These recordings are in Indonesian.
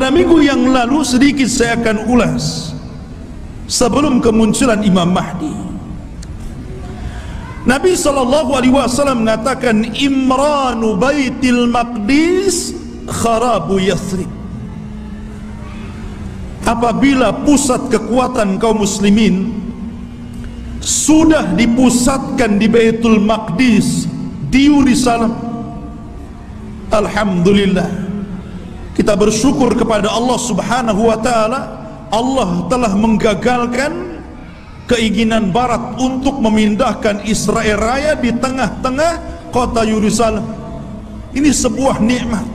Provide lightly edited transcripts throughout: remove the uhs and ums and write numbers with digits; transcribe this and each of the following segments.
Pada minggu yang lalu sedikit saya akan ulas sebelum kemunculan Imam Mahdi. Nabi SAW mengatakan, Imranu Baitil Maqdis kharabu Yathrib. Apabila pusat kekuatan kaum muslimin sudah dipusatkan di Baitul Maqdis, di Yerusalem, alhamdulillah, kita bersyukur kepada Allah Subhanahu wa ta'ala. Allah telah menggagalkan keinginan Barat untuk memindahkan Israel Raya di tengah-tengah kota Yerusalem. Ini sebuah nikmat.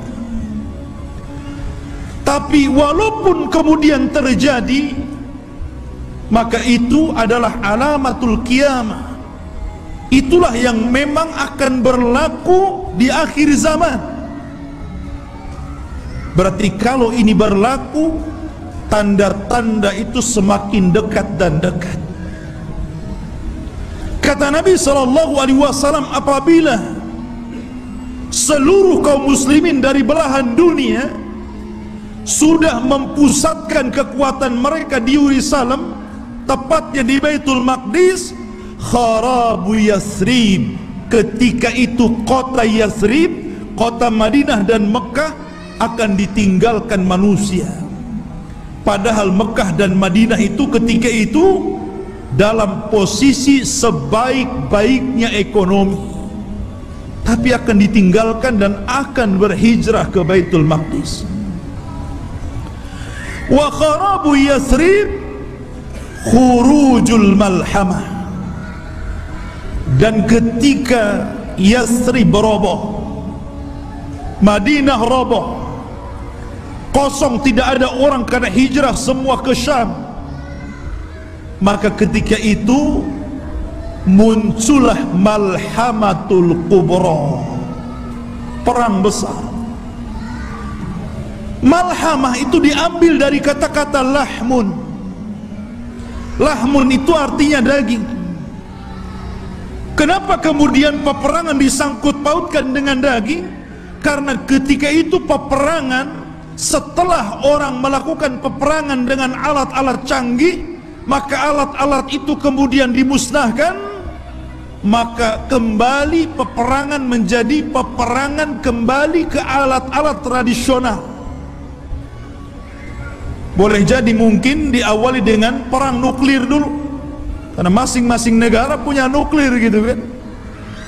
Tapi walaupun kemudian terjadi, maka itu adalah alamatul qiyamah. Itulah yang memang akan berlaku di akhir zaman. Berarti kalau ini berlaku, tanda-tanda itu semakin dekat dan dekat. Kata Nabi SAW, apabila seluruh kaum muslimin dari belahan dunia sudah mempusatkan kekuatan mereka di Yerusalem, tepatnya di Baitul Maqdis, kharabu Yathrib. Ketika itu kota Yathrib, kota Madinah dan Mekah akan ditinggalkan manusia. Padahal Mekah dan Madinah itu ketika itu dalam posisi sebaik-baiknya ekonomi, tapi akan ditinggalkan dan akan berhijrah ke Baitul Maqdis. Wa kharabu Yathrib khurujul malhamah. Dan ketika Yathrib roboh, Madinah roboh, kosong, tidak ada orang karena hijrah semua ke Syam, maka ketika itu muncullah malhamatul kubra, perang besar. Malhamah itu diambil dari kata-kata lahmun. Lahmun itu artinya daging. Kenapa kemudian peperangan disangkut pautkan dengan daging? Karena ketika itu peperangan, setelah orang melakukan peperangan dengan alat-alat canggih, maka alat-alat itu kemudian dimusnahkan, maka kembali peperangan menjadi peperangan kembali ke alat-alat tradisional. Boleh jadi mungkin diawali dengan perang nuklir dulu, karena masing-masing negara punya nuklir gitu kan.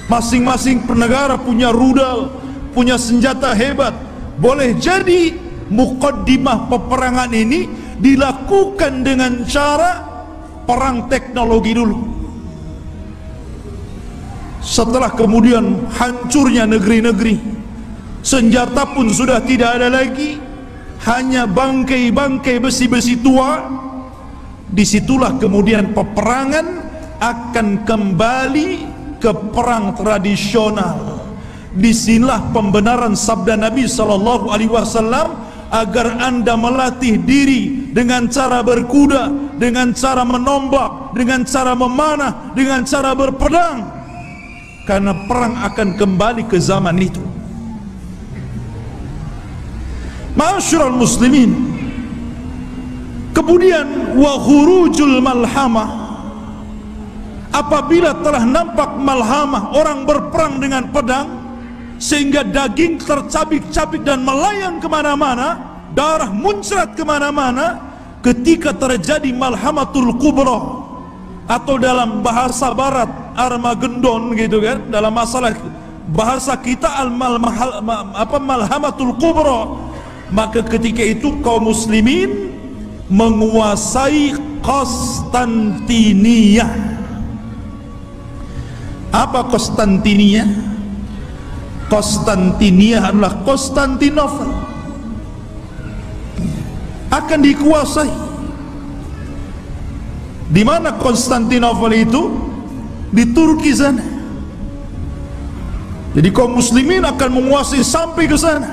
Masing-masing negara punya rudal, punya senjata hebat. Boleh jadi mukaddimah peperangan ini dilakukan dengan cara perang teknologi dulu. Setelah kemudian hancurnya negeri-negeri, senjata pun sudah tidak ada lagi, hanya bangkai-bangkai besi-besi tua. Disitulah kemudian peperangan akan kembali ke perang tradisional. Disinilah pembenaran sabda Nabi SAW, agar anda melatih diri dengan cara berkuda, dengan cara menombak, dengan cara memanah, dengan cara berpedang, karena perang akan kembali ke zaman itu. Ma'asyiral muslimin, kemudian wa khurujul malhamah, apabila telah nampak malhamah, orang berperang dengan pedang sehingga daging tercabik-cabik dan melayang kemana-mana, darah muncrat kemana-mana, ketika terjadi malhamatul kubra, atau dalam bahasa barat Armageddon gitu kan, dalam masalah bahasa kita malhamatul kubra, maka ketika itu kaum muslimin menguasai Konstantinia. Apa Konstantinia? Konstantinia adalah Konstantinopel, akan dikuasai. Di mana Konstantinopel itu? Di Turki sana. Jadi kaum muslimin akan menguasai sampai ke sana.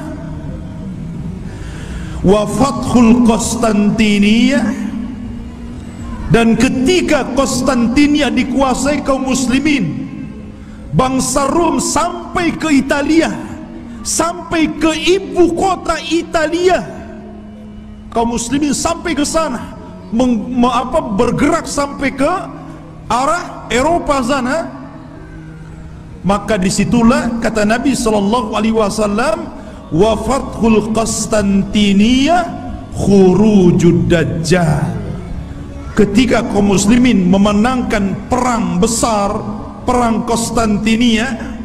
Wa fathul Konstantinia, dan ketika Konstantinia dikuasai kaum muslimin, bangsa Rom sampai ke Italia, sampai ke ibu kota Italia, kaum muslimin sampai ke sana, bergerak sampai ke arah Eropa sana, maka disitulah kata Nabi sallallahu alaihi wasallam, wa fathul Qastantiniyah khurujud dajjal. Ketika kaum muslimin memenangkan perang besar, perang Konstantinia,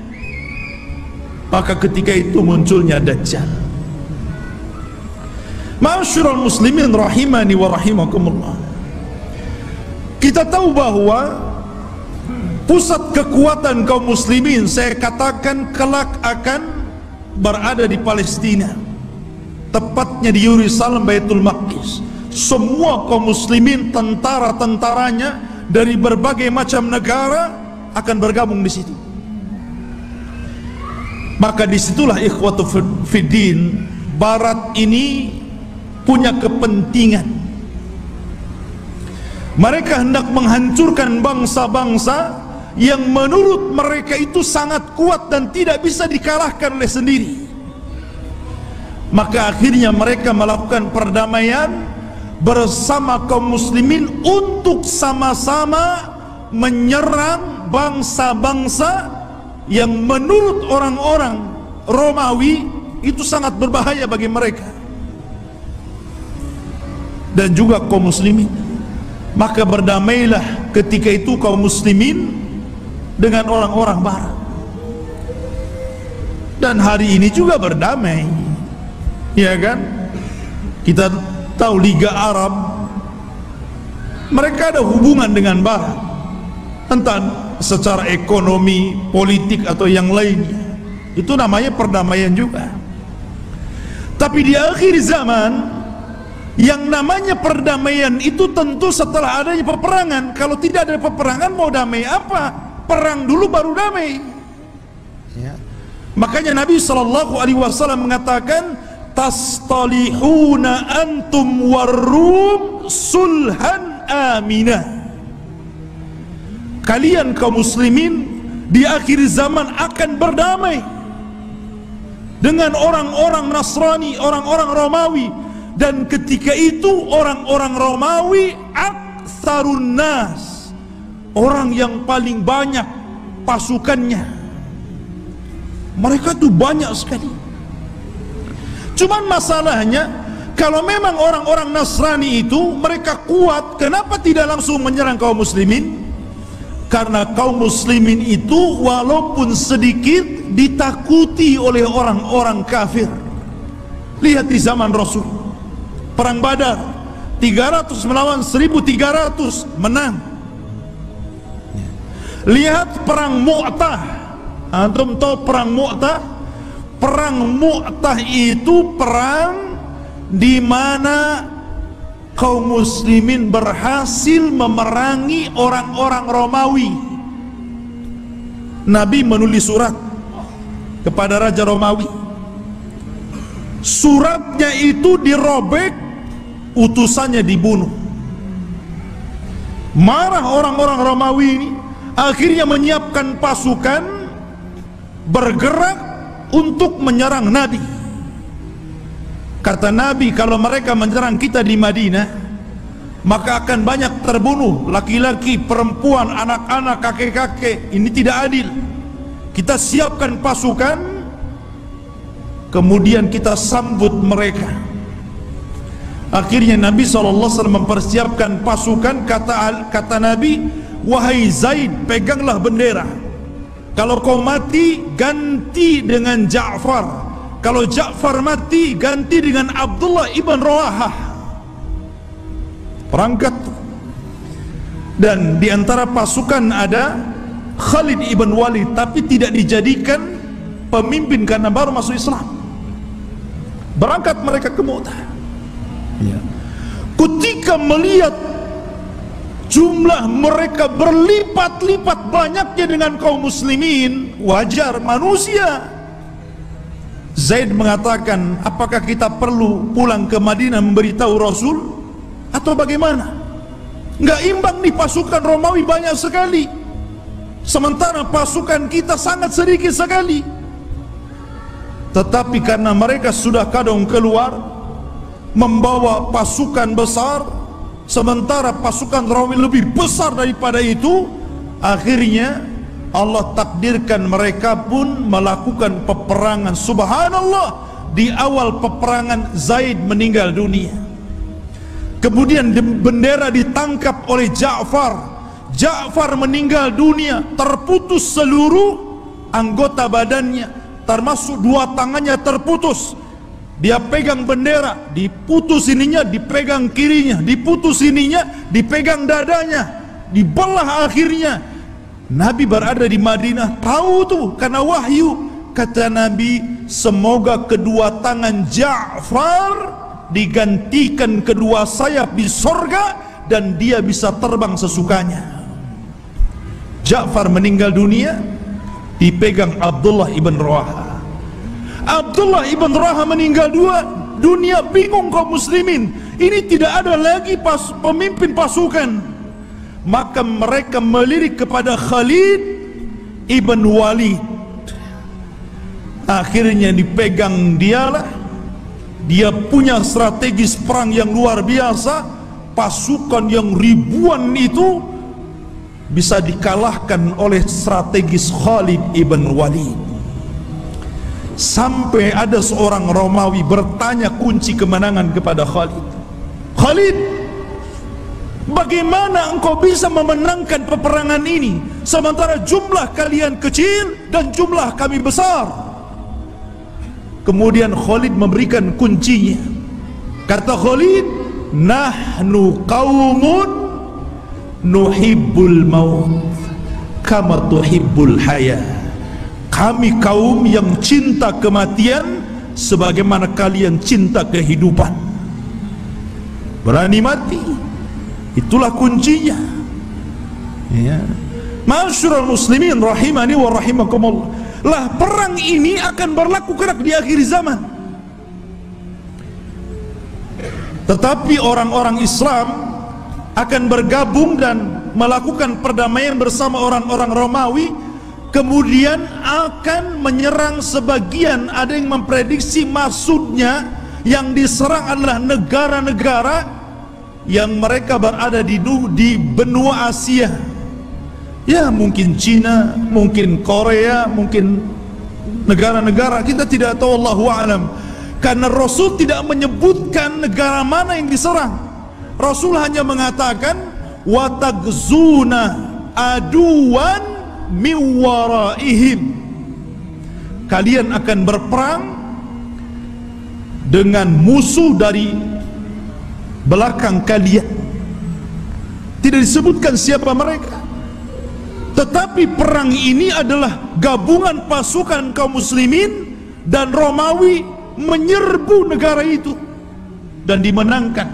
maka ketika itu munculnya Dajjal. Ma'asyiral muslimin rahimani wa rahimakumullah. Kita tahu bahwa pusat kekuatan kaum muslimin, saya katakan, kelak akan berada di Palestina, tepatnya di Yerusalem, Baitul Maqdis. Semua kaum muslimin, tentara-tentaranya dari berbagai macam negara akan bergabung di situ. Maka disitulah ikhwatu fiddin, Barat ini punya kepentingan. Mereka hendak menghancurkan bangsa-bangsa yang menurut mereka itu sangat kuat dan tidak bisa dikalahkan oleh sendiri. Maka akhirnya mereka melakukan perdamaian bersama kaum muslimin untuk sama-sama menyerang bangsa-bangsa yang menurut orang-orang Romawi itu sangat berbahaya bagi mereka dan juga kaum muslimin. Maka berdamailah ketika itu kaum muslimin dengan orang-orang Barat, dan hari ini juga berdamai, ya kan? Kita tahu Liga Arab, mereka ada hubungan dengan Barat, entah secara ekonomi, politik atau yang lainnya. Itu namanya perdamaian juga. Tapi di akhir zaman, yang namanya perdamaian itu tentu setelah adanya peperangan. Kalau tidak ada peperangan, mau damai apa? Perang dulu baru damai, ya. Makanya Nabi SAW mengatakan, tastalihuna antum warrum sulhan amina. Kalian kaum muslimin di akhir zaman akan berdamai dengan orang-orang Nasrani, orang-orang Romawi. Dan ketika itu orang-orang Romawi aktsarun nas, orang yang paling banyak pasukannya. Mereka tuh banyak sekali. Cuman masalahnya, kalau memang orang-orang Nasrani itu mereka kuat, kenapa tidak langsung menyerang kaum muslimin? Karena kaum muslimin itu walaupun sedikit ditakuti oleh orang-orang kafir. Lihat di zaman Rasul, perang Badar, 300 melawan 1300, menang. Lihat perang Mu'tah, antum tahu perang Mu'tah? Perang Mu'tah itu perang di mana kaum muslimin berhasil memerangi orang-orang Romawi. Nabi menulis surat kepada Raja Romawi. Suratnya itu dirobek, utusannya dibunuh. Marah orang-orang Romawi ini, akhirnya menyiapkan pasukan bergerak untuk menyerang Nabi. Kata Nabi, kalau mereka menyerang kita di Madinah, maka akan banyak terbunuh, laki-laki, perempuan, anak-anak, kakek-kakek. Ini tidak adil. Kita siapkan pasukan, kemudian kita sambut mereka. Akhirnya Nabi SAW mempersiapkan pasukan. Kata Nabi, wahai Zaid, peganglah bendera. Kalau kau mati, ganti dengan Ja'far. Kalau Ja'far mati, ganti dengan Abdullah ibn Rawahah. Perangkat. Dan di antara pasukan ada Khalid ibn Walid, tapi tidak dijadikan pemimpin karena baru masuk Islam. Berangkat mereka ke Mu'tah, ya. Ketika melihat jumlah mereka berlipat-lipat banyaknya dengan kaum muslimin, wajar, manusia. Zaid mengatakan, apakah kita perlu pulang ke Madinah memberitahu Rasul atau bagaimana? Nggak imbang nih, pasukan Romawi banyak sekali, sementara pasukan kita sangat sedikit sekali. Tetapi karena mereka sudah kadung keluar, membawa pasukan besar, sementara pasukan Romawi lebih besar daripada itu. Akhirnya Allah takdirkan mereka pun melakukan peperangan. Subhanallah, di awal peperangan Zaid meninggal dunia. Kemudian bendera ditangkap oleh Ja'far. Ja'far meninggal dunia, terputus seluruh anggota badannya, termasuk dua tangannya terputus. Dia pegang bendera, diputus ininya, dipegang kirinya, diputus ininya, dipegang dadanya, dibelah akhirnya. Nabi berada di Madinah, tahu tuh karena wahyu. Kata Nabi, semoga kedua tangan Ja'far digantikan kedua sayap di sorga dan dia bisa terbang sesukanya. Ja'far meninggal dunia, dipegang Abdullah ibn Rawaha. Abdullah ibn Rawaha meninggal dunia, bingung kaum muslimin, ini tidak ada lagi pemimpin pasukan. Maka mereka melirik kepada Khalid ibn Walid. Akhirnya dipegang dialah. Dia punya strategis perang yang luar biasa. Pasukan yang ribuan itu bisa dikalahkan oleh strategis Khalid ibn Walid. Sampai ada seorang Romawi bertanya kunci kemenangan kepada Khalid. Khalid, bagaimana engkau bisa memenangkan peperangan ini sementara jumlah kalian kecil dan jumlah kami besar? Kemudian Khalid memberikan kuncinya. Kata Khalid, nahnu qaumun nuhibbul maut kama tuhibbul haya. Kami kaum yang cinta kematian sebagaimana kalian cinta kehidupan. Berani mati, itulah kuncinya. Ya. Ma'asyiral muslimin rahimani wa rahimakumullah. Lah perang ini akan berlaku kelak di akhir zaman. Tetapi orang-orang Islam akan bergabung dan melakukan perdamaian bersama orang-orang Romawi, kemudian akan menyerang sebagian. Ada yang memprediksi maksudnya yang diserang adalah negara-negara yang mereka berada di benua Asia. Ya, mungkin Cina, mungkin Korea, mungkin negara-negara, kita tidak tahu, Allahu a'lam. Karena Rasul tidak menyebutkan negara mana yang diserang. Rasul hanya mengatakan watagzuna aduwan min waraihim. Kalian akan berperang dengan musuh dari belakang kalian. Tidak disebutkan siapa mereka. Tetapi perang ini adalah gabungan pasukan kaum muslimin dan Romawi menyerbu negara itu dan dimenangkan.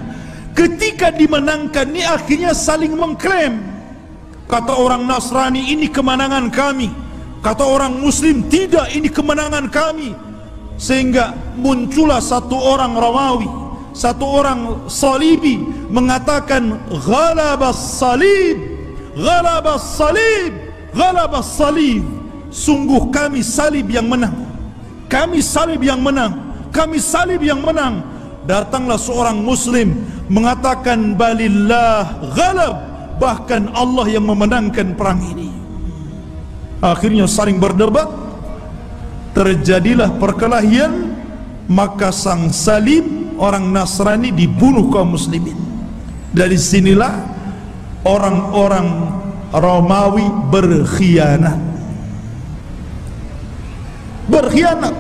Ketika dimenangkan ini akhirnya saling mengklaim. Kata orang Nasrani, ini kemenangan kami. Kata orang Muslim, tidak, ini kemenangan kami. Sehingga muncullah satu orang Romawi, satu orang Salibi mengatakan ghalabas salib, ghalabas salib, ghalabas salib. Sungguh kami salib yang menang, kami salib yang menang, kami salib yang menang. Datanglah seorang Muslim mengatakan balillah ghalab, bahkan Allah yang memenangkan perang ini. Akhirnya saling berdebat, terjadilah perkelahian, maka sang salib orang Nasrani dibunuh kaum muslimin. Dari sinilah orang-orang Romawi berkhianat. Berkhianat.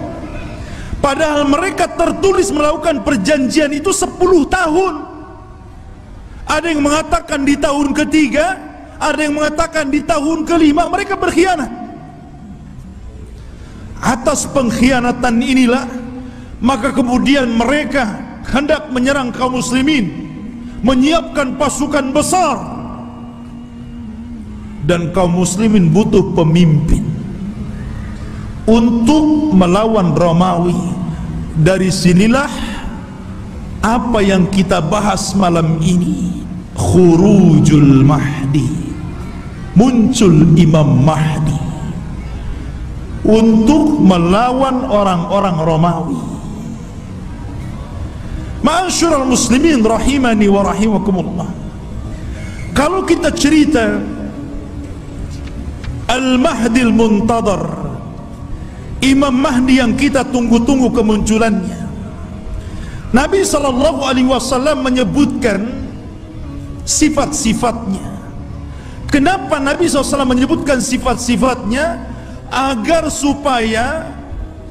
Padahal mereka tertulis melakukan perjanjian itu 10 tahun. Ada yang mengatakan di tahun ketiga, ada yang mengatakan di tahun kelima. Mereka berkhianat. Atas pengkhianatan inilah maka kemudian mereka hendak menyerang kaum muslimin, menyiapkan pasukan besar, dan kaum muslimin butuh pemimpin untuk melawan Romawi. Dari sinilah apa yang kita bahas malam ini, khurujul Mahdi, muncul Imam Mahdi untuk melawan orang-orang Romawi. Ma'asyiral muslimin rahimani wa rahimakumullah, kalau kita cerita Al-Mahdil Muntadhar, Imam Mahdi yang kita tunggu-tunggu kemunculannya, Nabi SAW menyebutkan sifat-sifatnya. Kenapa Nabi SAW menyebutkan sifat-sifatnya? Agar supaya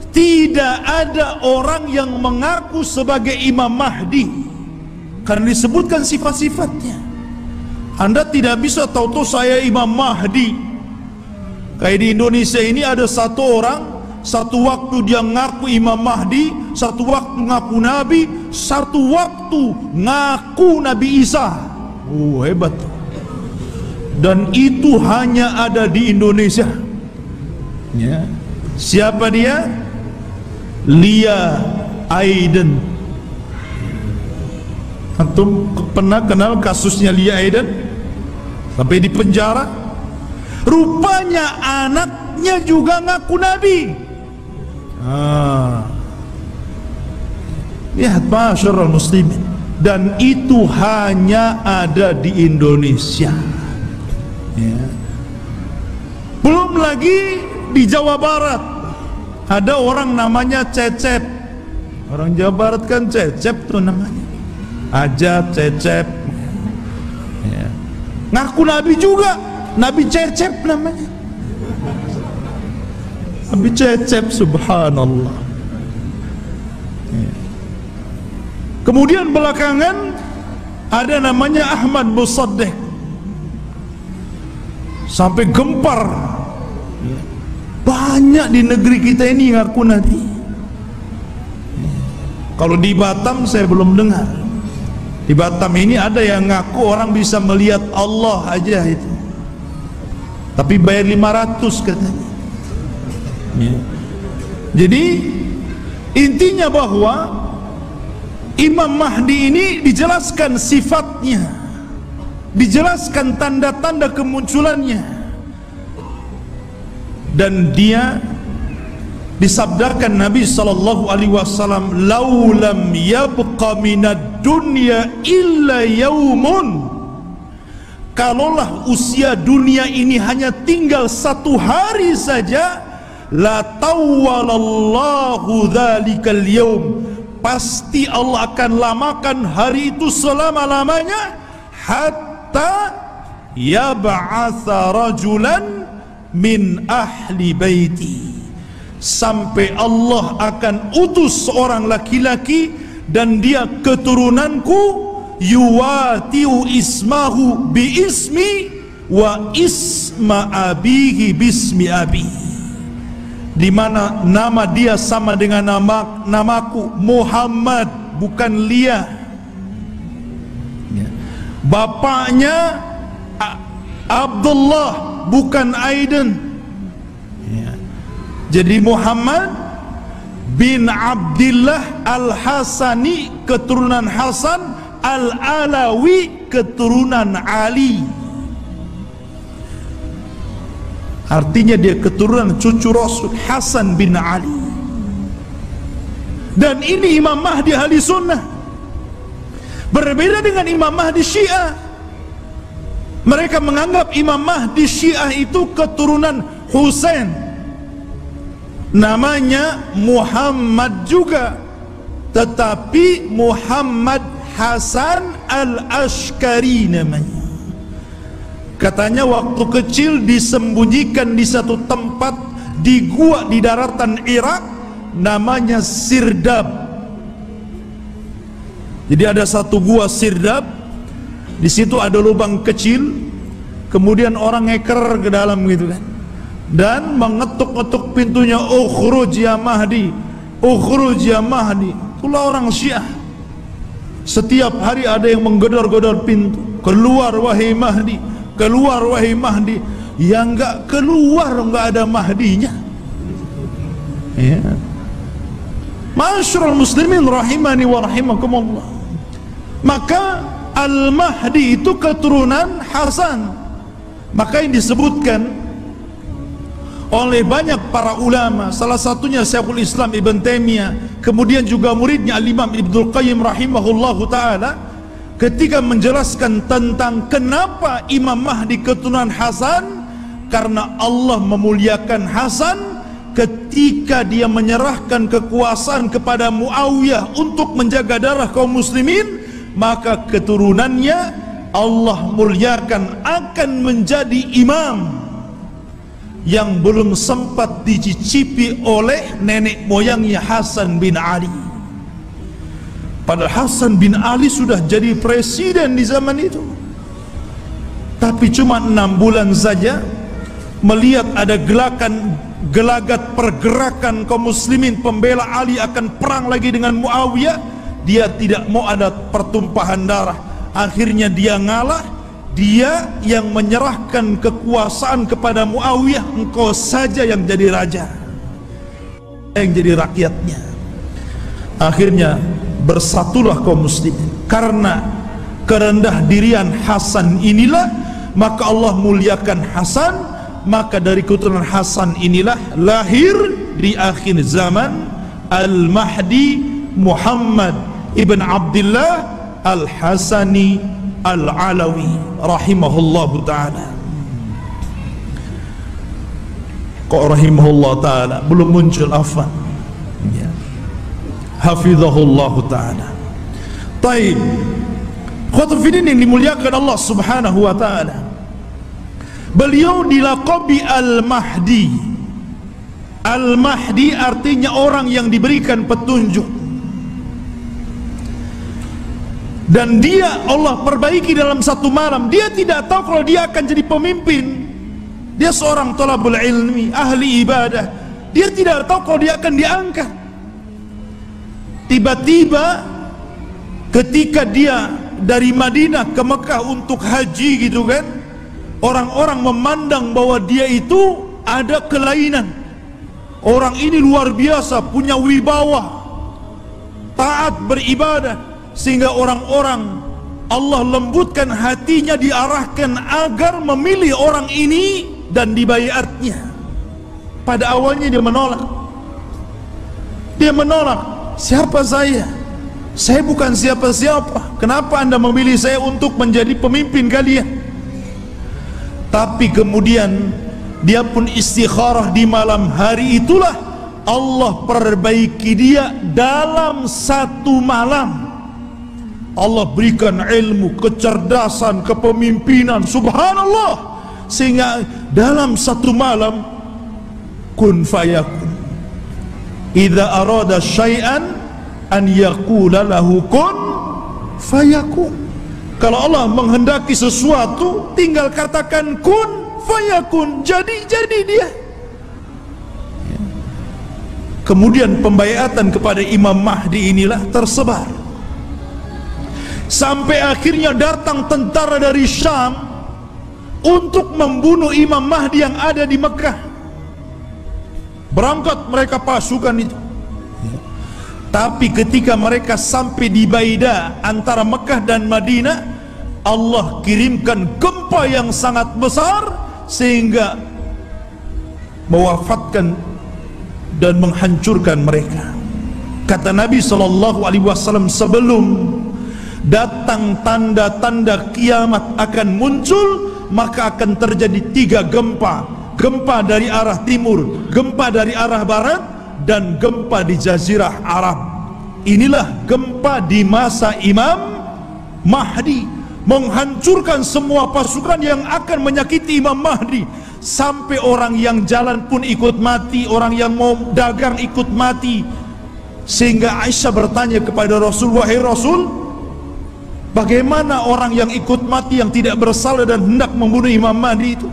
tidak ada orang yang mengaku sebagai Imam Mahdi karena disebutkan sifat-sifatnya. Anda tidak bisa tahu-tahu saya Imam Mahdi. Kayak di Indonesia ini ada satu orang, satu waktu dia ngaku Imam Mahdi, satu waktu ngaku Nabi, satu waktu ngaku Nabi Isa. Hebat. Dan itu hanya ada di Indonesia. Ya. Siapa dia? Lia Aiden. Antum pernah kenal kasusnya Lia Aiden? Sampai di penjara. Rupanya anaknya juga ngaku Nabi. Lihat masyarul muslimin. Dan itu hanya ada di Indonesia. Ya. Belum lagi di Jawa Barat ada orang namanya Cecep. Orang Jawa Barat kan Cecep tuh namanya. Aja Cecep. Ya. Ngaku Nabi juga, Nabi Cecep namanya. Nabi Cecep, subhanallah. Ya. Kemudian belakangan ada namanya Ahmad Musaddiq. Sampai gempar. Ya. Banyak di negeri kita ini ngaku Nabi. Kalau di Batam saya belum dengar. Di Batam ini ada yang ngaku orang bisa melihat Allah aja itu. Tapi bayar 500 katanya. Ya. Jadi intinya bahwa Imam Mahdi ini dijelaskan sifatnya, dijelaskan tanda-tanda kemunculannya. Dan dia disabdakan Nabi SAW, laulam yabqa minad dunya illa yaumun, kalaulah usia dunia ini hanya tinggal satu hari saja, la tawwalallahu dzalikal yaum, pasti Allah akan lamakan hari itu selama-lamanya, hatta yab'atsa rajulan min ahli baiti, sampai Allah akan utus seorang laki-laki dan dia keturunanku, yuwatiu ismahu bi ismi wa isma abihi bismi abi, di mana nama dia sama dengan namaku Muhammad, bukan Lia. Bapaknya Abdullah, bukan Aiden. Ya. Jadi Muhammad bin Abdillah Al-Hasani, keturunan Hasan, Al-Alawi, keturunan Ali. Artinya dia keturunan cucu Rasul Hasan bin Ali. Dan ini Imam Mahdi ahli sunnah. Berbeda dengan Imam Mahdi Syiah. Mereka menganggap Imam Mahdi Syiah itu keturunan Husain, namanya Muhammad juga, tetapi Muhammad Hasan Al-Ashkari namanya. Katanya waktu kecil disembunyikan di satu tempat di gua di daratan Irak, namanya Sirdab. Jadi ada satu gua Sirdab. Di situ ada lubang kecil, kemudian orang ngeker ke dalam gitu kan, dan mengetuk-ngetuk pintunya, ukhruj ya Mahdi, ukhruj ya Mahdi. Itulah orang Syiah. Setiap hari ada yang menggedor-gedor pintu, keluar wahai Mahdi, keluar wahai Mahdi. Yang enggak keluar enggak ada Mahdinya. Ya. Ma'asyiral muslimin rahimani wa rahimakumullah. Maka Al-Mahdi itu keturunan Hasan. Maka yang disebutkan oleh banyak para ulama, salah satunya Syekhul Islam Ibn Taimiyah, kemudian juga muridnya Al-Imam Ibnul Qayyim rahimahullahu ta'ala, ketika menjelaskan tentang kenapa Imam Mahdi keturunan Hasan. Karena Allah memuliakan Hasan ketika dia menyerahkan kekuasaan kepada Muawiyah untuk menjaga darah kaum muslimin, maka keturunannya Allah muliakan akan menjadi imam yang belum sempat dicicipi oleh nenek moyangnya Hasan bin Ali. Padahal Hasan bin Ali sudah jadi presiden di zaman itu, tapi cuma 6 bulan saja melihat ada gelagat pergerakan kaum muslimin pembela Ali akan perang lagi dengan Muawiyah, dia tidak mau ada pertumpahan darah. Akhirnya dia ngalah. Dia yang menyerahkan kekuasaan kepada Muawiyah, engkau saja yang jadi raja, yang jadi rakyatnya. Akhirnya bersatulah kaum muslimin. Karena kerendah dirian Hasan inilah, maka Allah muliakan Hasan. Maka dari keturunan Hasan inilah lahir di akhir zaman Al-Mahdi Muhammad ibn Abdullah Al-Hasani Al-Alawi rahimahullahu ta'ala. Kok rahimahullah ta'ala belum muncul, afan ya. Hafizahullahu ta'ala. Taib khutufidin yang dimuliakan Allah subhanahu wa ta'ala, beliau dilaqabi Al-Mahdi. Al-Mahdi artinya orang yang diberikan petunjuk. Dan dia Allah perbaiki dalam satu malam. Dia tidak tahu kalau dia akan jadi pemimpin. Dia seorang thalabul ilmi, ahli ibadah. Dia tidak tahu kalau dia akan diangkat. Tiba-tiba ketika dia dari Madinah ke Mekah untuk haji gitu kan, orang-orang memandang bahwa dia itu ada kelainan. Orang ini luar biasa, punya wibawa, taat beribadah, sehingga orang-orang Allah lembutkan hatinya, diarahkan agar memilih orang ini dan dibaiatnya. Pada awalnya dia menolak. Dia menolak. Siapa saya? Saya bukan siapa-siapa. Kenapa anda memilih saya untuk menjadi pemimpin kalian? Tapi kemudian dia pun istikharah di malam hari itulah Allah perbaiki dia dalam satu malam. Allah berikan ilmu, kecerdasan, kepemimpinan, subhanallah, sehingga dalam satu malam kun fayakun. Idza arada syai'an an yaqula lahu kun fayakun. Kalau Allah menghendaki sesuatu, tinggal katakan kun fayakun, jadi dia. Kemudian pembaiatan kepada Imam Mahdi inilah tersebar, sampai akhirnya datang tentara dari Syam untuk membunuh Imam Mahdi yang ada di Mekah. Berangkat mereka pasukan itu. Tapi ketika mereka sampai di Baida antara Mekah dan Madinah, Allah kirimkan gempa yang sangat besar sehingga mewafatkan dan menghancurkan mereka. Kata Nabi SAW, sebelum datang tanda-tanda kiamat akan muncul, maka akan terjadi 3 gempa. Gempa dari arah timur, gempa dari arah barat, dan gempa di Jazirah Arab. Inilah gempa di masa Imam Mahdi, menghancurkan semua pasukan yang akan menyakiti Imam Mahdi. Sampai orang yang jalan pun ikut mati, orang yang mau dagang ikut mati. Sehingga Aisyah bertanya kepada Rasul, wahai Rasul, bagaimana orang yang ikut mati yang tidak bersalah dan hendak membunuh Imam Mahdi itu?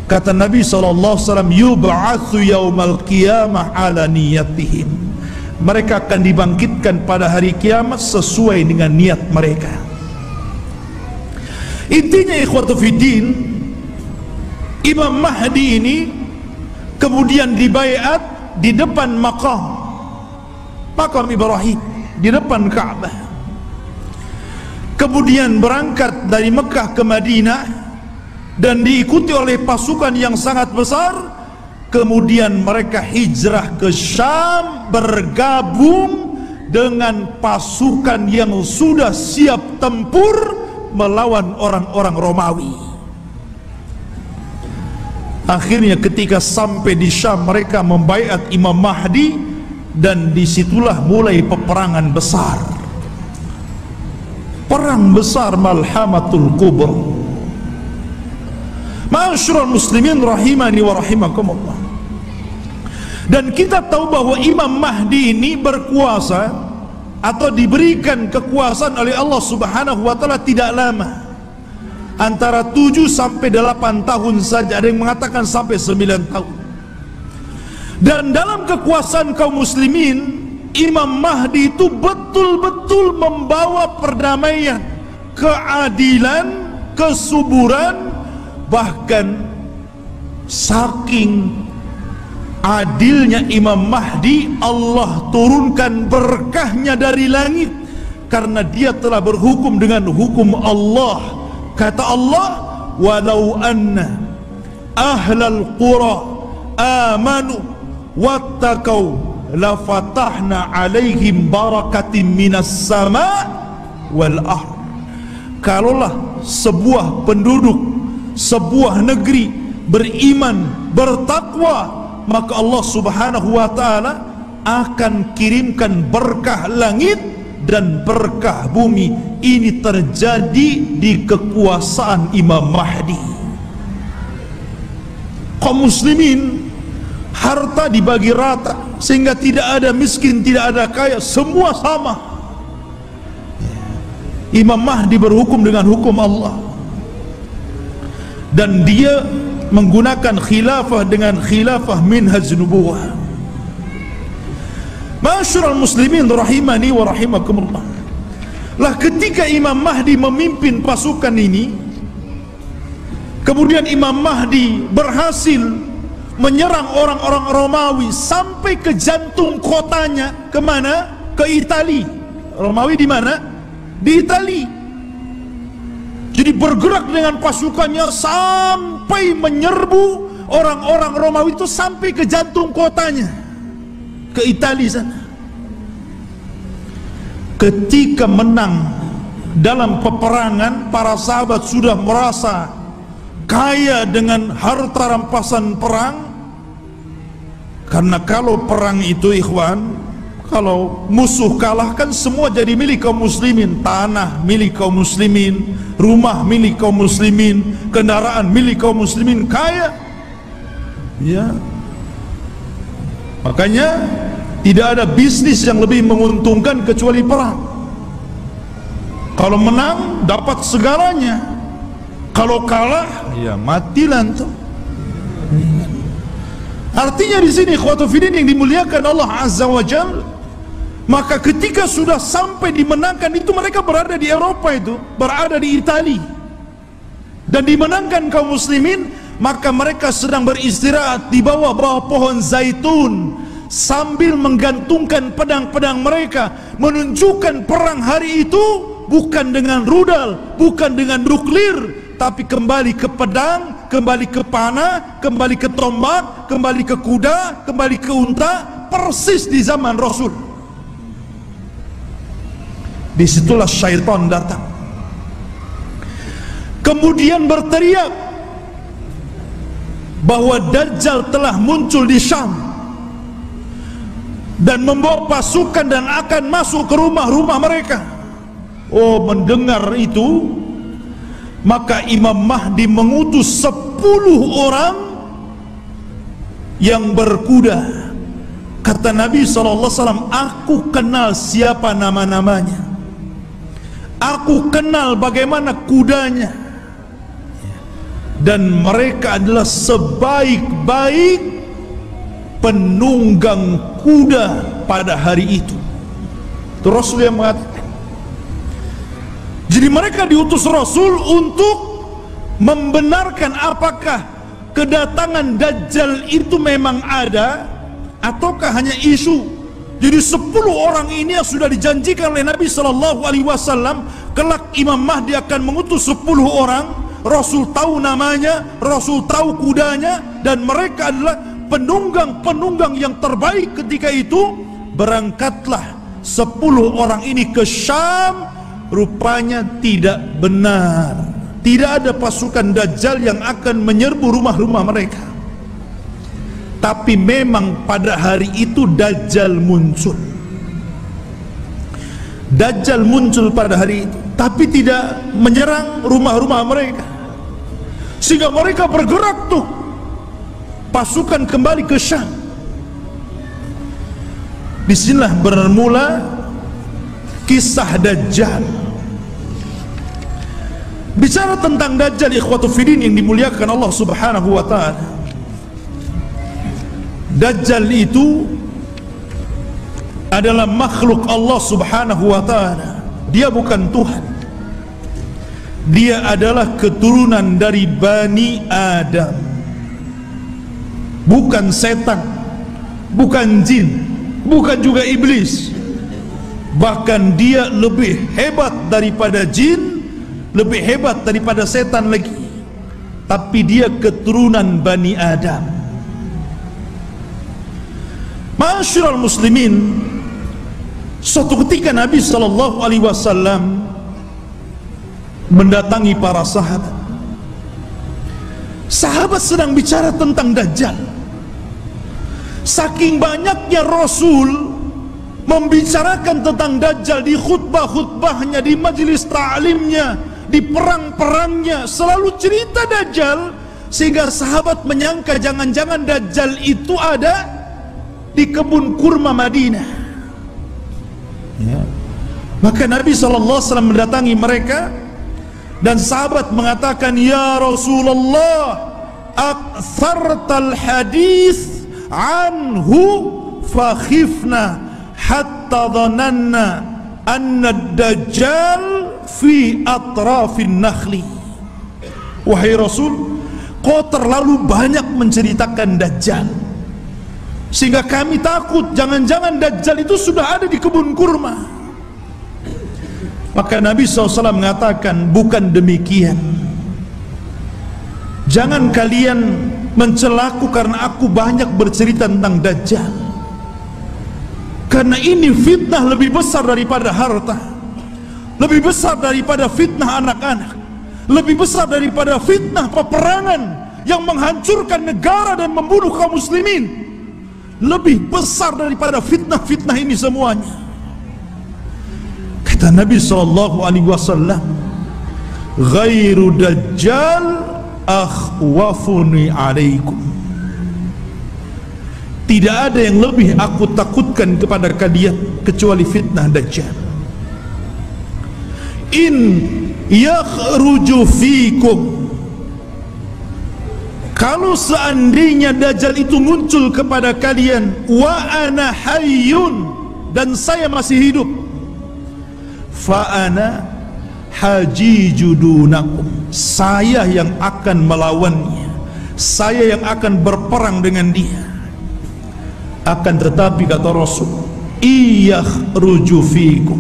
Kata Nabi SAW, yub'atsu yaumal qiyamah ala niyatihim. Mereka akan dibangkitkan pada hari kiamat sesuai dengan niat mereka. Intinya ikhwatu fiddin, Imam Mahdi ini kemudian dibaiat di depan makam Ibrahim, di depan Ka'bah. Kemudian berangkat dari Mekah ke Madinah dan diikuti oleh pasukan yang sangat besar. Kemudian mereka hijrah ke Syam, bergabung dengan pasukan yang sudah siap tempur melawan orang-orang Romawi. Akhirnya ketika sampai di Syam, mereka membaiat Imam Mahdi, dan disitulah mulai peperangan besar, perang besar Malhamatul Kubra. Ma'asyiral muslimin rahimani wa rahimakumullah. Dan kita tahu bahwa Imam Mahdi ini berkuasa atau diberikan kekuasaan oleh Allah Subhanahu wa taala tidak lama, antara 7 sampai 8 tahun saja, ada yang mengatakan sampai 9 tahun. Dan dalam kekuasaan kaum muslimin, Imam Mahdi itu betul-betul membawa perdamaian, keadilan, kesuburan. Bahkan saking adilnya Imam Mahdi, Allah turunkan berkahnya dari langit, karena dia telah berhukum dengan hukum Allah. Kata Allah, walau anna ahlal qura amanu wattaqau lafatahna alaihim barakatim minas sama wal ard. Kalaulah sebuah penduduk sebuah negeri beriman, bertakwa, maka Allah Subhanahu wa taala akan kirimkan berkah langit dan berkah bumi. Ini terjadi di kekuasaan Imam Mahdi. Kaum muslimin, harta dibagi rata sehingga tidak ada miskin, tidak ada kaya, semua sama. Imam Mahdi berhukum dengan hukum Allah, dan dia menggunakan khilafah dengan khilafah minhaj nubuwah. Ma'asyiral muslimin rahimani wa rahimakumullah. Lah ketika Imam Mahdi memimpin pasukan ini, kemudian Imam Mahdi berhasil menyerang orang-orang Romawi sampai ke jantung kotanya. Kemana? Ke Itali. Romawi di mana? Di Itali. Jadi bergerak dengan pasukannya sampai menyerbu orang-orang Romawi itu sampai ke jantung kotanya, ke Italia sana. Ketika menang dalam peperangan, para sahabat sudah merasa kaya dengan harta rampasan perang. Karena kalau perang itu ikhwan, kalau musuh kalah kan semua jadi milik kaum muslimin. Tanah milik kaum muslimin, rumah milik kaum muslimin, kendaraan milik kaum muslimin, kaya. Ya. Makanya tidak ada bisnis yang lebih menguntungkan kecuali perang. Kalau menang dapat segalanya, kalau kalah ya mati lantung. Artinya di sini ikhwatu fiddin yang dimuliakan Allah Azza wa Jalla, maka ketika sudah sampai dimenangkan itu, mereka berada di Eropa, itu berada di Italia, dan dimenangkan kaum muslimin, maka mereka sedang beristirahat di bawah pohon zaitun sambil menggantungkan pedang-pedang mereka, menunjukkan perang hari itu bukan dengan rudal, bukan dengan nuklir, tapi kembali ke pedang, kembali ke panah, kembali ke tombak, kembali ke kuda, kembali ke unta, persis di zaman Rasul. Disitulah syaitan datang, kemudian berteriak bahwa Dajjal telah muncul di Syam dan membawa pasukan dan akan masuk ke rumah-rumah mereka. Oh, mendengar itu, maka Imam Mahdi mengutus 10 orang yang berkuda. Kata Nabi SAW, aku kenal siapa nama-namanya, aku kenal bagaimana kudanya, dan mereka adalah sebaik-baik penunggang kuda pada hari itu. Itu Rasul yang mengatakan. Jadi mereka diutus Rasul untuk membenarkan apakah kedatangan Dajjal itu memang ada ataukah hanya isu. Jadi 10 orang ini yang sudah dijanjikan oleh Nabi SAW, kelak Imam Mahdi akan mengutus 10 orang. Rasul tahu namanya, Rasul tahu kudanya, dan mereka adalah penunggang-penunggang yang terbaik ketika itu. Berangkatlah 10 orang ini ke Syam. Rupanya tidak benar, tidak ada pasukan Dajjal yang akan menyerbu rumah-rumah mereka. Tapi memang pada hari itu Dajjal muncul. Dajjal muncul pada hari itu, tapi tidak menyerang rumah-rumah mereka, sehingga mereka bergerak tuh, pasukan kembali ke Syam. Disinilah bermula kisah Dajjal. Bicara tentang Dajjal, ikhwatu fiddin yang dimuliakan Allah subhanahu wa ta'ala, Dajjal itu adalah makhluk Allah subhanahu wa ta'ala. Dia bukan Tuhan. Dia adalah keturunan dari Bani Adam, bukan setan, bukan jin, bukan juga iblis. Bahkan dia lebih hebat daripada jin, lebih hebat daripada setan lagi. Tapi dia keturunan Bani Adam. Ma'asyiral muslimin, suatu ketika Nabi SAW mendatangi para sahabat. Sahabat sedang bicara tentang Dajjal. Saking banyaknya Rasul membicarakan tentang Dajjal di khutbah-khutbahnya, di majelis ta'limnya, di perang-perangnya, selalu cerita Dajjal, sehingga sahabat menyangka jangan-jangan Dajjal itu ada di kebun kurma Madinah. Ya. Maka Nabi SAW mendatangi mereka, dan sahabat mengatakan, "Ya Rasulullah, aktsartal hadis anhu fakhifna hatta dhananna anna ad-dajjal fi atrafin nakhli." Wahai Rasul, kau terlalu banyak menceritakan Dajjal, sehingga kami takut jangan-jangan Dajjal itu sudah ada di kebun kurma. Maka Nabi SAW mengatakan, bukan demikian. Jangan kalian mencelaku karena aku banyak bercerita tentang Dajjal, karena ini fitnah lebih besar daripada harta, lebih besar daripada fitnah anak-anak, lebih besar daripada fitnah peperangan yang menghancurkan negara dan membunuh kaum muslimin. Lebih besar daripada fitnah-fitnah ini semuanya. Kata Nabi SAW, "Ghairu Dajjal akhwafuni alaikum." Tidak ada yang lebih aku takutkan kepada kalian kecuali fitnah Dajjal. In yakhruju fikum, kalau seandainya Dajjal itu muncul kepada kalian, wa ana hayyun, dan saya masih hidup, fa ana hajiju dunakum, saya yang akan melawannya, saya yang akan berperang dengan dia. Akan tetapi kata Rasul, iyakhruju fikum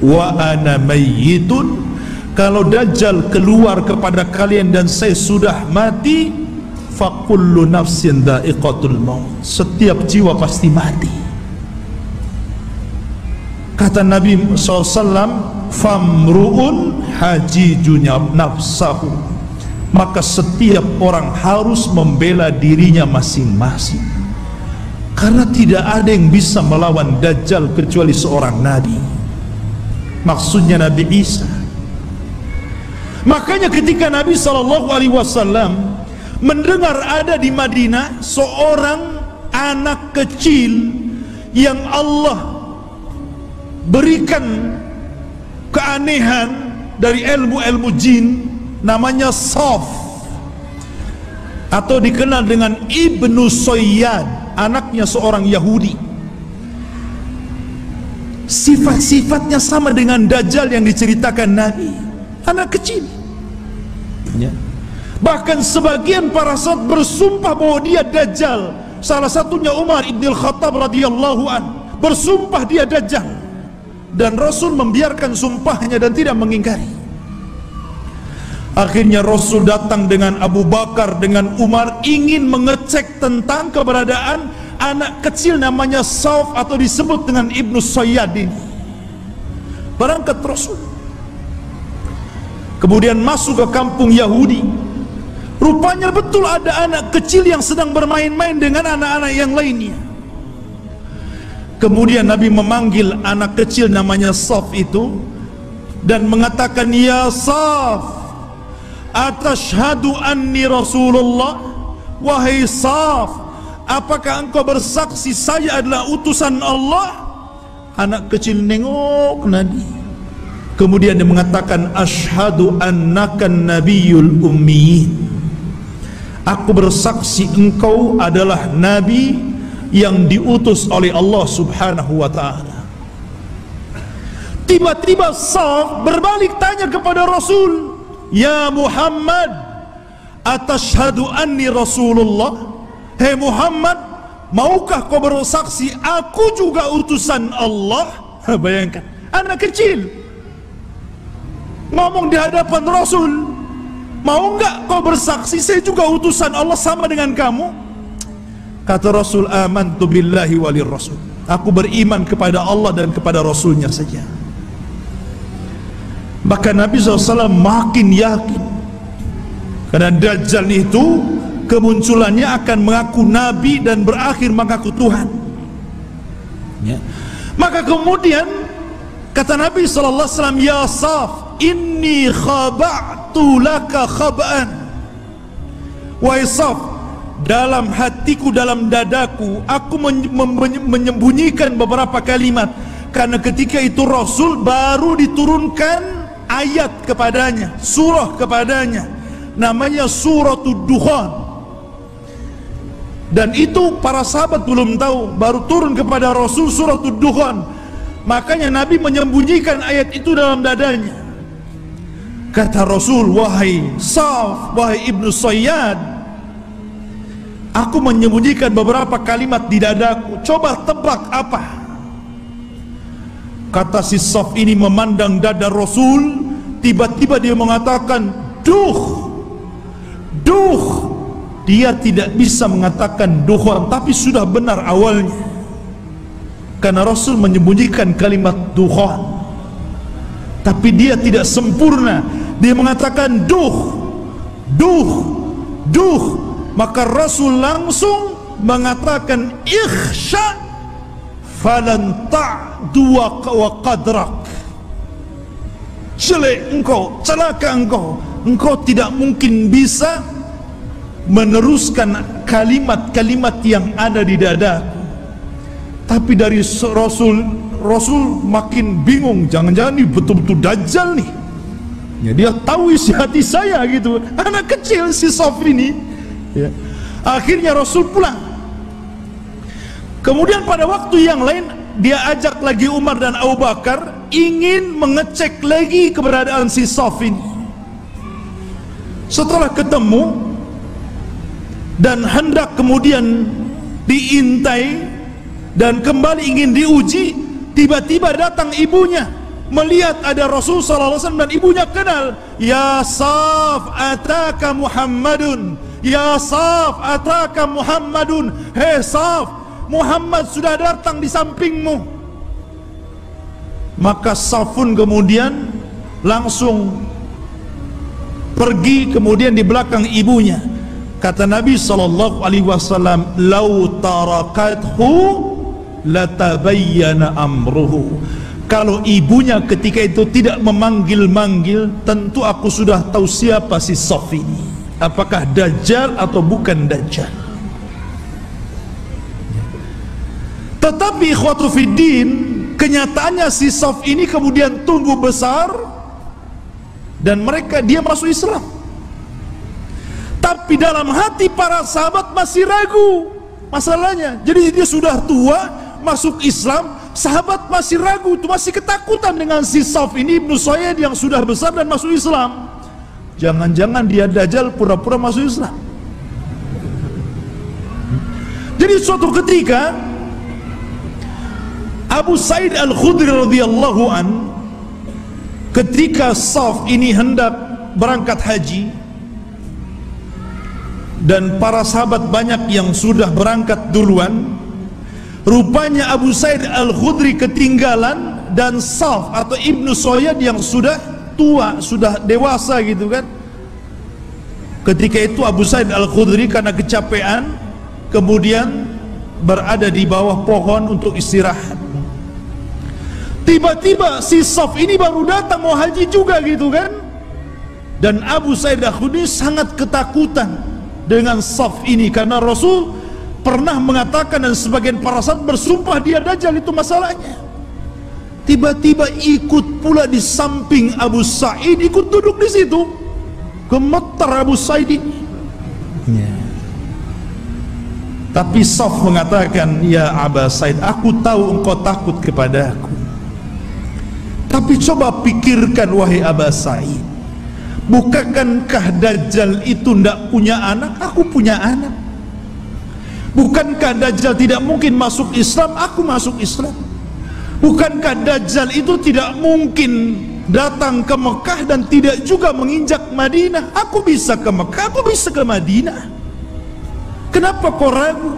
wa ana mayyitun, kalau Dajjal keluar kepada kalian dan saya sudah mati, fa kullu nafsin dha'iqatul maut, setiap jiwa pasti mati. Kata Nabi SAW, famru'un hajijunya nafsahu, maka setiap orang harus membela dirinya masing-masing, karena tidak ada yang bisa melawan Dajjal kecuali seorang Nabi, maksudnya Nabi Isa. Makanya ketika Nabi SAW mendengar ada di Madinah seorang anak kecil yang Allah berikan keanehan dari ilmu-ilmu jin, namanya Saf, atau dikenal dengan Ibnu Sayyad, anaknya seorang Yahudi. Sifat-sifatnya sama dengan Dajjal yang diceritakan Nabi, anak kecil ya. Bahkan sebagian para sahabat bersumpah bahwa dia Dajjal. Salah satunya Umar ibn al-Khattab radhiyallahu an bersumpah dia Dajjal, dan Rasul membiarkan sumpahnya dan tidak mengingkari. Akhirnya Rasul datang dengan Abu Bakar, dengan Umar, ingin mengecek tentang keberadaan anak kecil namanya Sauf atau disebut dengan Ibnu Sayyad ini. Berangkat Rasul, kemudian masuk ke kampung Yahudi. Rupanya betul ada anak kecil yang sedang bermain-main dengan anak-anak yang lainnya. Kemudian Nabi memanggil anak kecil namanya Sauf itu dan mengatakan, "Ya Sauf, atashhadu anni Rasulullah?" Wahai Sauf, apakah engkau bersaksi saya adalah utusan Allah? Anak kecil nengok Nabi. Kemudian dia mengatakan, "Ashhadu annaka nabiyyul ummiyin." Aku bersaksi engkau adalah nabi yang diutus oleh Allah Subhanahu wa ta'ala. Tiba-tiba Sauf berbalik tanya kepada Rasul, "Ya Muhammad, atashhadu anni Rasulullah?" Hei Muhammad, maukah kau bersaksi aku juga utusan Allah? Bayangkan, anak kecil ngomong di hadapan Rasul, mau enggak kau bersaksi saya juga utusan Allah sama dengan kamu? Kata Rasul, "Amantu billahi walir Rasul." Aku beriman kepada Allah dan kepada Rasulnya saja. Maka Nabi SAW makin yakin, karena Dajjal itu kemunculannya akan mengaku Nabi dan berakhir mengaku Tuhan, ya. Maka kemudian kata Nabi SAW, "Ya Sauf, inni khaba'tu laka khaba'an." Wahai Sauf, dalam hatiku, dalam dadaku, aku menyembunyikan beberapa kalimat, karena ketika itu Rasul baru diturunkan ayat kepadanya, surah kepadanya, namanya Suratul Dukhan. Dan itu para sahabat belum tahu, baru turun kepada Rasul Suratul Dukhan. Makanya Nabi menyembunyikan ayat itu dalam dadanya. Kata Rasul, "Wahai Sauf, wahai Ibnu Sayyad, aku menyembunyikan beberapa kalimat di dadaku, coba tebak apa?" Kata si Sauf ini memandang dada Rasul, tiba-tiba dia mengatakan, "Duh, duh." Dia tidak bisa mengatakan dukhan, tapi sudah benar awalnya, karena Rasul menyembunyikan kalimat dukhan, tapi dia tidak sempurna. Dia mengatakan duh, duh, duh. Maka Rasul langsung mengatakan, "Ikhsha falan ta'du wa qadrak." Jelek engkau, celaka engkau, engkau tidak mungkin bisa meneruskan kalimat-kalimat yang ada di dadaku. Tapi dari Rasul makin bingung, jangan-jangan ini betul-betul Dajjal nih, ya, dia tahu isi hati saya gitu. Anak kecil si Sauf ini, ya. Akhirnya Rasul pulang. Kemudian pada waktu yang lain dia ajak lagi Umar dan Abu Bakar, ingin mengecek lagi keberadaan si Sauf ini. Setelah ketemu dan hendak kemudian diintai dan kembali ingin diuji, tiba-tiba datang ibunya, melihat ada Rasul SAW dan ibunya kenal. "Ya Sauf, ataka Muhammadun. Ya Sauf, ataka Muhammadun." Hei Sauf, Muhammad sudah datang di sampingmu. Maka Sauf pun kemudian langsung pergi kemudian di belakang ibunya. Kata Nabi SAW, "Lau tarakathu latabayyana amruhu." Kalau ibunya ketika itu tidak memanggil-manggil, tentu aku sudah tahu siapa si Sauf ini, apakah Dajjal atau bukan Dajjal. Tetapi ikhwatu fiddin, kenyataannya si Sauf ini kemudian tumbuh besar dan dia masuk Islam. Tapi dalam hati para sahabat masih ragu masalahnya. Jadi dia sudah tua, masuk Islam, sahabat masih ragu, masih ketakutan dengan si Sauf ini, Ibnu Sayyad yang sudah besar dan masuk Islam. Jangan-jangan dia Dajjal pura-pura masuk Islam. Jadi suatu ketika Abu Sa'id Al-Khudri radhiyallahu an, ketika Sauf ini hendak berangkat haji dan para sahabat banyak yang sudah berangkat duluan, rupanya Abu Sa'id Al-Khudri ketinggalan, dan Saf atau Ibnu Soyad yang sudah tua, sudah dewasa gitu kan. Ketika itu Abu Sa'id Al-Khudri karena kecapean kemudian berada di bawah pohon untuk istirahat. Tiba-tiba si Saf ini baru datang mau haji juga gitu kan. Dan Abu Sa'id Al-Khudri sangat ketakutan dengan Saf ini, karena Rasul pernah mengatakan dan sebagian para sahabat bersumpah dia Dajjal, itu masalahnya. Tiba-tiba ikut pula di samping Abu Sa'id, ikut duduk di situ. Gemetar Abu Sa'id ini. Tapi Saf mengatakan, ya Aba Sa'id, aku tahu engkau takut kepada aku, tapi coba pikirkan wahai Aba Sa'id, bukankah Dajjal itu tidak punya anak? Aku punya anak. Bukankah Dajjal tidak mungkin masuk Islam? Aku masuk Islam. Bukankah Dajjal itu tidak mungkin datang ke Mekah dan tidak juga menginjak Madinah? Aku bisa ke Mekah, aku bisa ke Madinah. Kenapa kau ragu?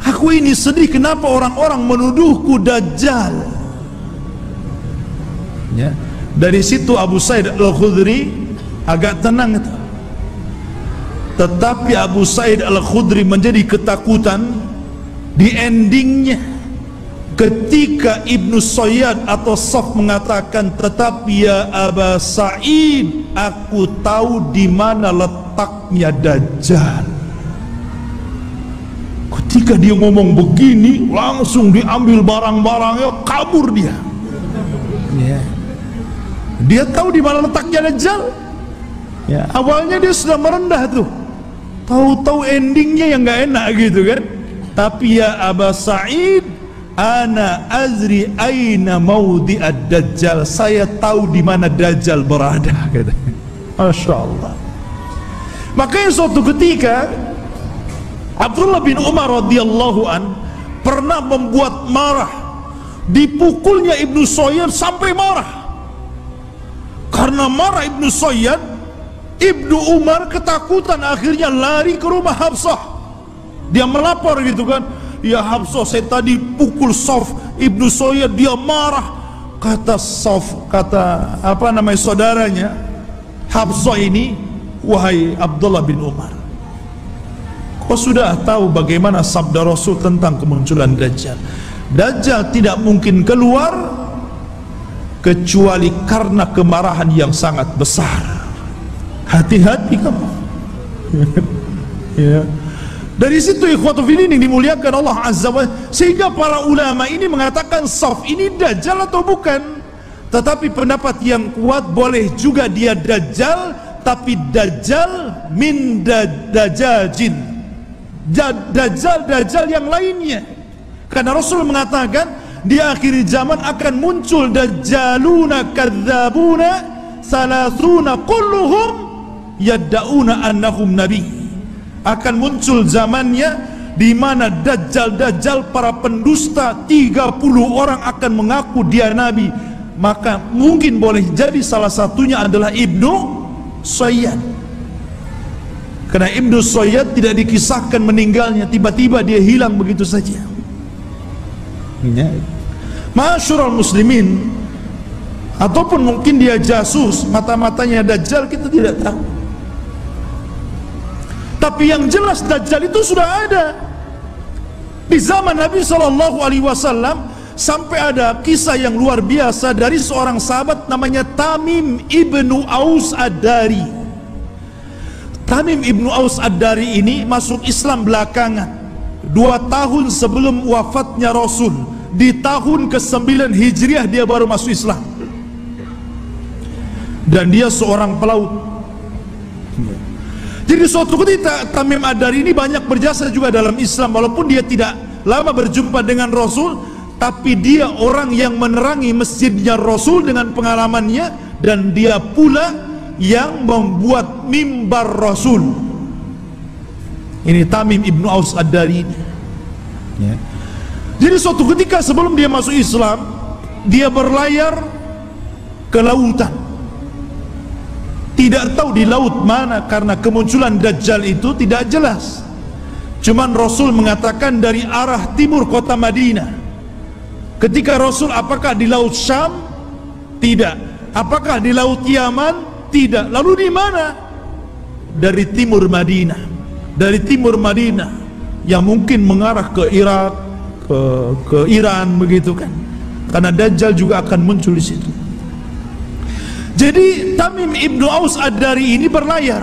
Aku ini sedih, kenapa orang-orang menuduhku Dajjal? Ya. Dari situ Abu Sa'id Al-Khudri agak tenang itu. Tetapi Abu Sa'id Al-Khudri menjadi ketakutan di endingnya ketika Ibnu Soyad atau Saf mengatakan, tetapi ya Aba Sa'id, aku tahu di mana letaknya Dajjal. Ketika dia ngomong begini, langsung diambil barang-barangnya, kabur dia. Dia tahu di mana letaknya Dajjal. Awalnya dia sudah merendah tuh, tahu-tahu endingnya yang nggak enak gitu kan. Tapi ya Aba Sa'id, ana azri aina maudi ad-Dajjal, saya tahu di mana Dajjal berada, kata. Masya Allah. Makanya suatu ketika Abdullah bin Umar radhiyallahu an pernah membuat marah, dipukulnya Ibnu Soyad sampai marah. Karena marah Ibnu Soyad, Ibnu Umar ketakutan, akhirnya lari ke rumah Hafsah. Dia melapor gitu kan, ya Hafsah, saya tadi pukul Saf, Ibnu Soyad dia marah. Kata Saf, kata apa namanya saudaranya Hafsah ini, wahai Abdullah bin Umar, kau sudah tahu bagaimana sabda Rasul tentang kemunculan Dajjal. Dajjal tidak mungkin keluar kecuali karena kemarahan yang sangat besar. Hati-hati kamu. Ya. Dari situ ikhwatu fillah dimuliakan Allah Azza wa Jalla, sehingga para ulama ini mengatakan Saf ini Dajjal atau bukan. Tetapi pendapat yang kuat, boleh juga dia Dajjal, tapi Dajjal min dajajin, Dajjal yang lainnya. Karena Rasul mengatakan di akhir zaman akan muncul dajjaluna kadzabuna salasuna kulluhum yadda'una annahum nabi. Akan muncul zamannya di mana dajjal para pendusta 30 orang akan mengaku dia nabi. Maka mungkin boleh jadi salah satunya adalah Ibnu Soyad. Karena Ibnu Soyad tidak dikisahkan meninggalnya, tiba-tiba dia hilang begitu saja. Ma'asyiral muslimin, ataupun mungkin dia jasus, mata-matanya Dajjal, kita tidak tahu. Tapi yang jelas Dajjal itu sudah ada di zaman Nabi SAW. Sampai ada kisah yang luar biasa dari seorang sahabat namanya Tamim ibnu Aus Ad-Dari. Tamim ibnu Aus Ad-Dari ini masuk Islam belakangan, 2 tahun sebelum wafatnya Rasul. Di tahun ke-9 Hijriah dia baru masuk Islam. Dan dia seorang pelaut. Jadi suatu ketika Tamim Ad-Dari ini banyak berjasa juga dalam Islam, walaupun dia tidak lama berjumpa dengan Rasul. Tapi dia orang yang menerangi masjidnya Rasul dengan pengalamannya, dan dia pula yang membuat mimbar Rasul. Ini Tamim ibnu Aus Ad-Dari. Ya. Jadi suatu ketika sebelum dia masuk Islam, dia berlayar ke lautan. tidak tahu di laut mana, karena kemunculan Dajjal itu tidak jelas. Cuman Rasul mengatakan dari arah timur kota Madinah. Ketika Rasul, apakah di laut Syam? Tidak. Apakah di laut Yaman? Tidak. Lalu di mana? Dari timur Madinah. Dari timur Madinah yang mungkin mengarah ke Irak, ke Iran, begitu kan? Karena Dajjal juga akan muncul di situ. Jadi Tamim ibnu Aus Ad-Dari ini berlayar,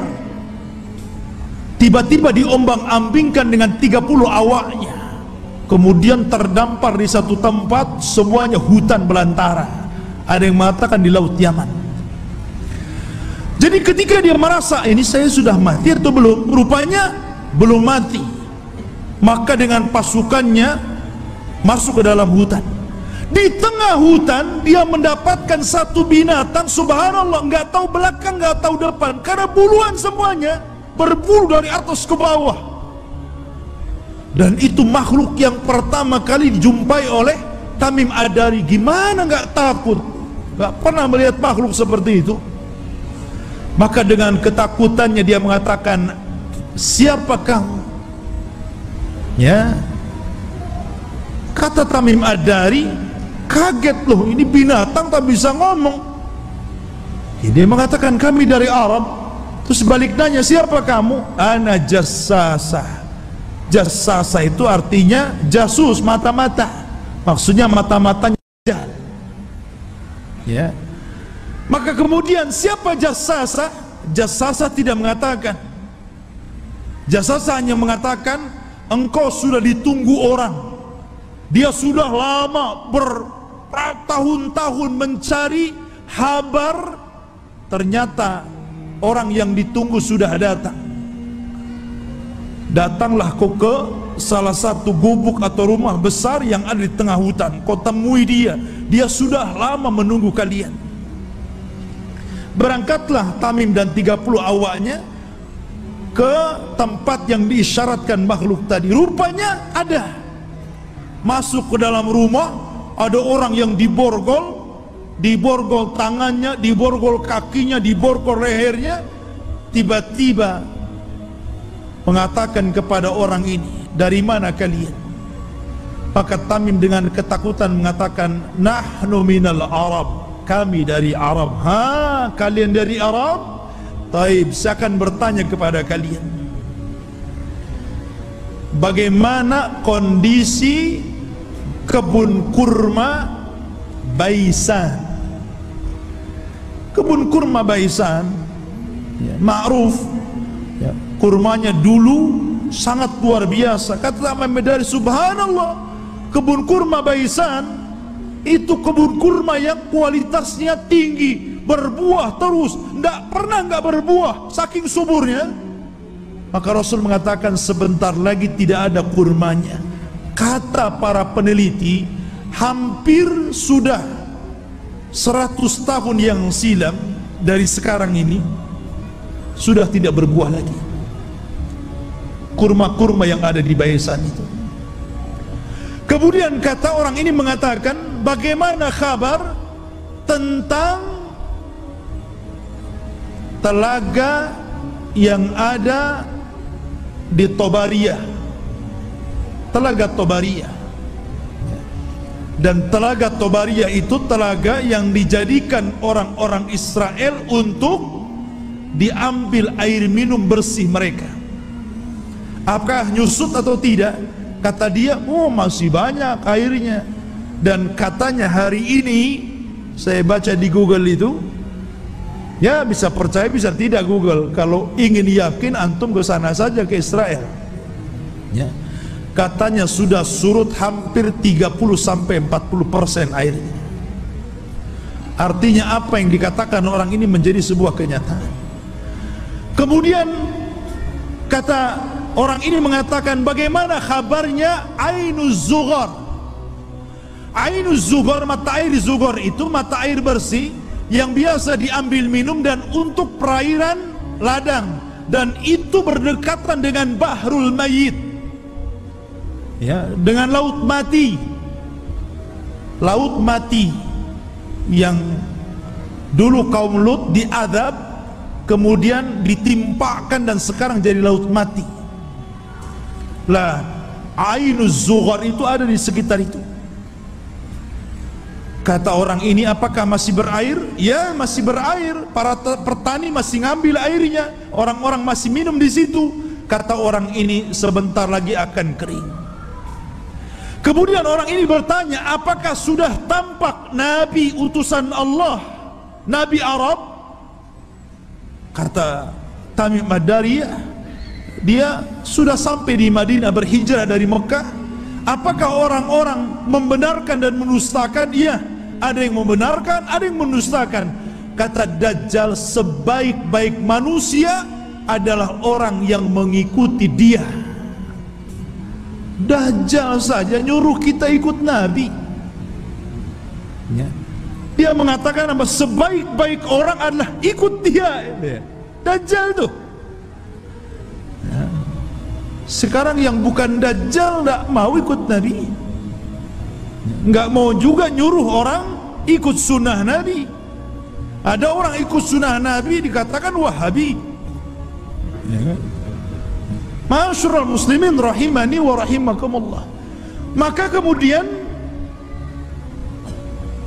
tiba-tiba diombang-ambingkan dengan 30 awaknya, kemudian terdampar di satu tempat, semuanya hutan belantara. Ada yang mengatakan di laut Yaman. Jadi ketika dia merasa ini saya sudah mati atau belum, rupanya belum mati, maka dengan pasukannya masuk ke dalam hutan. Di tengah hutan dia mendapatkan satu binatang, subhanallah, nggak tahu belakang, nggak tahu depan, karena buluan semuanya, berbulu dari atas ke bawah. Dan itu makhluk yang pertama kali dijumpai oleh Tamim Ad-Dari. Gimana nggak takut? Nggak pernah melihat makhluk seperti itu. Maka dengan ketakutannya dia mengatakan, siapa kamu? Ya, kata Tamim Ad-Dari, kaget loh, ini binatang tak bisa ngomong. Dia mengatakan kami dari Arab. Terus balik nanya, siapa kamu? Ana jassasa. Jassasa itu artinya jasus, mata-mata. Maksudnya mata-matanya. Ya. Maka kemudian siapa jassasa? Jassasa tidak mengatakan. Jassasa hanya mengatakan engkau sudah ditunggu orang. Dia sudah lama bertahun-tahun mencari kabar, ternyata orang yang ditunggu sudah datang. Datanglah kau ke salah satu gubuk atau rumah besar yang ada di tengah hutan. Kau temui dia. Dia sudah lama menunggu kalian. Berangkatlah Tamim dan 30 awaknya ke tempat yang diisyaratkan makhluk tadi. Rupanya ada. Masuk ke dalam rumah, ada orang yang diborgol tangannya, diborgol kakinya, diborgol lehernya. Tiba-tiba mengatakan kepada orang ini, dari mana kalian? Maka Tamim dengan ketakutan mengatakan, nahnu minal Arab, kami dari Arab. Ha, kalian dari Arab? Taib, saya akan bertanya kepada kalian, bagaimana kondisi kebun kurma Baisan? Kebun kurma Baisan, ya, ma'ruf, ya, kurmanya dulu sangat luar biasa. Kata Imam Ad-Dari, subhanallah, kebun kurma Baisan itu kebun kurma yang kualitasnya tinggi, berbuah terus, tidak pernah nggak berbuah, saking suburnya. Maka Rasul mengatakan sebentar lagi tidak ada kurmanya. Kata para peneliti, hampir sudah 100 tahun yang silam dari sekarang ini sudah tidak berbuah lagi kurma-kurma yang ada di Baisan itu. Kemudian kata orang ini mengatakan, bagaimana kabar tentang telaga yang ada di Tobariyah, telaga Tobariyah. Dan telaga Tobariyah itu telaga yang dijadikan orang-orang Israel untuk diambil air minum bersih mereka. Apakah nyusut atau tidak? Kata dia, oh masih banyak airnya. Dan katanya hari ini saya baca di Google itu, ya bisa percaya bisa tidak Google, kalau ingin yakin antum ke sana saja, ke Israel, ya. Katanya sudah surut hampir 30-40% airnya. Artinya apa yang dikatakan orang ini menjadi sebuah kenyataan. Kemudian kata orang ini mengatakan, bagaimana kabarnya Ainuz Zughar? Ainuz Zughar, mata air Zughar itu mata air bersih yang biasa diambil minum dan untuk perairan ladang, dan itu berdekatan dengan Bahrul Mayyit, ya, dengan laut mati. Laut mati yang dulu kaum Lut diadab kemudian ditimpakan dan sekarang jadi laut mati. Lah, Ainuz Zughar itu ada di sekitar itu. Kata orang ini, apakah masih berair? Ya, masih berair. Para petani masih ngambil airnya, orang-orang masih minum di situ. Kata orang ini, sebentar lagi akan kering. Kemudian orang ini bertanya, apakah sudah tampak Nabi utusan Allah, Nabi Arab? Kata Tamim Ad-Dari, dia sudah sampai di Madinah, berhijrah dari Mekah. Apakah orang-orang membenarkan dan mendustakan? Iya, ada yang membenarkan, ada yang mendustakan. Kata Dajjal, sebaik-baik manusia adalah orang yang mengikuti dia. Dajjal saja nyuruh kita ikut Nabi ya. Dia mengatakan apa? Sebaik-baik orang adalah ikut dia. Dajjal itu ya. Sekarang yang bukan Dajjal tidak mau ikut Nabi, nggak mau juga nyuruh orang ikut sunnah Nabi. Ada orang ikut sunnah Nabi dikatakan Wahabi ya kan? Ma'asyiral muslimin rahimani wa rahimakumullah. Maka kemudian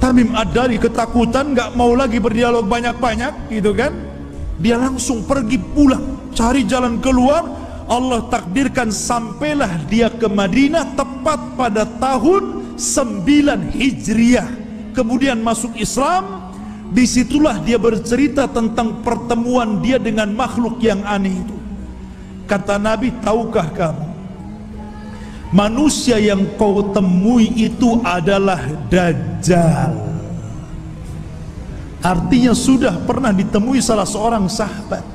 Tamim Ad-Dari ketakutan, nggak mau lagi berdialog banyak-banyak gitu kan. Dia langsung pergi pulang, cari jalan keluar. Allah takdirkan sampailah dia ke Madinah tepat pada tahun 9 Hijriah. Kemudian masuk Islam. Disitulah dia bercerita tentang pertemuan dia dengan makhluk yang aneh itu. Kata Nabi, tahukah kamu, manusia yang kau temui itu adalah Dajjal. Artinya sudah pernah ditemui salah seorang sahabat.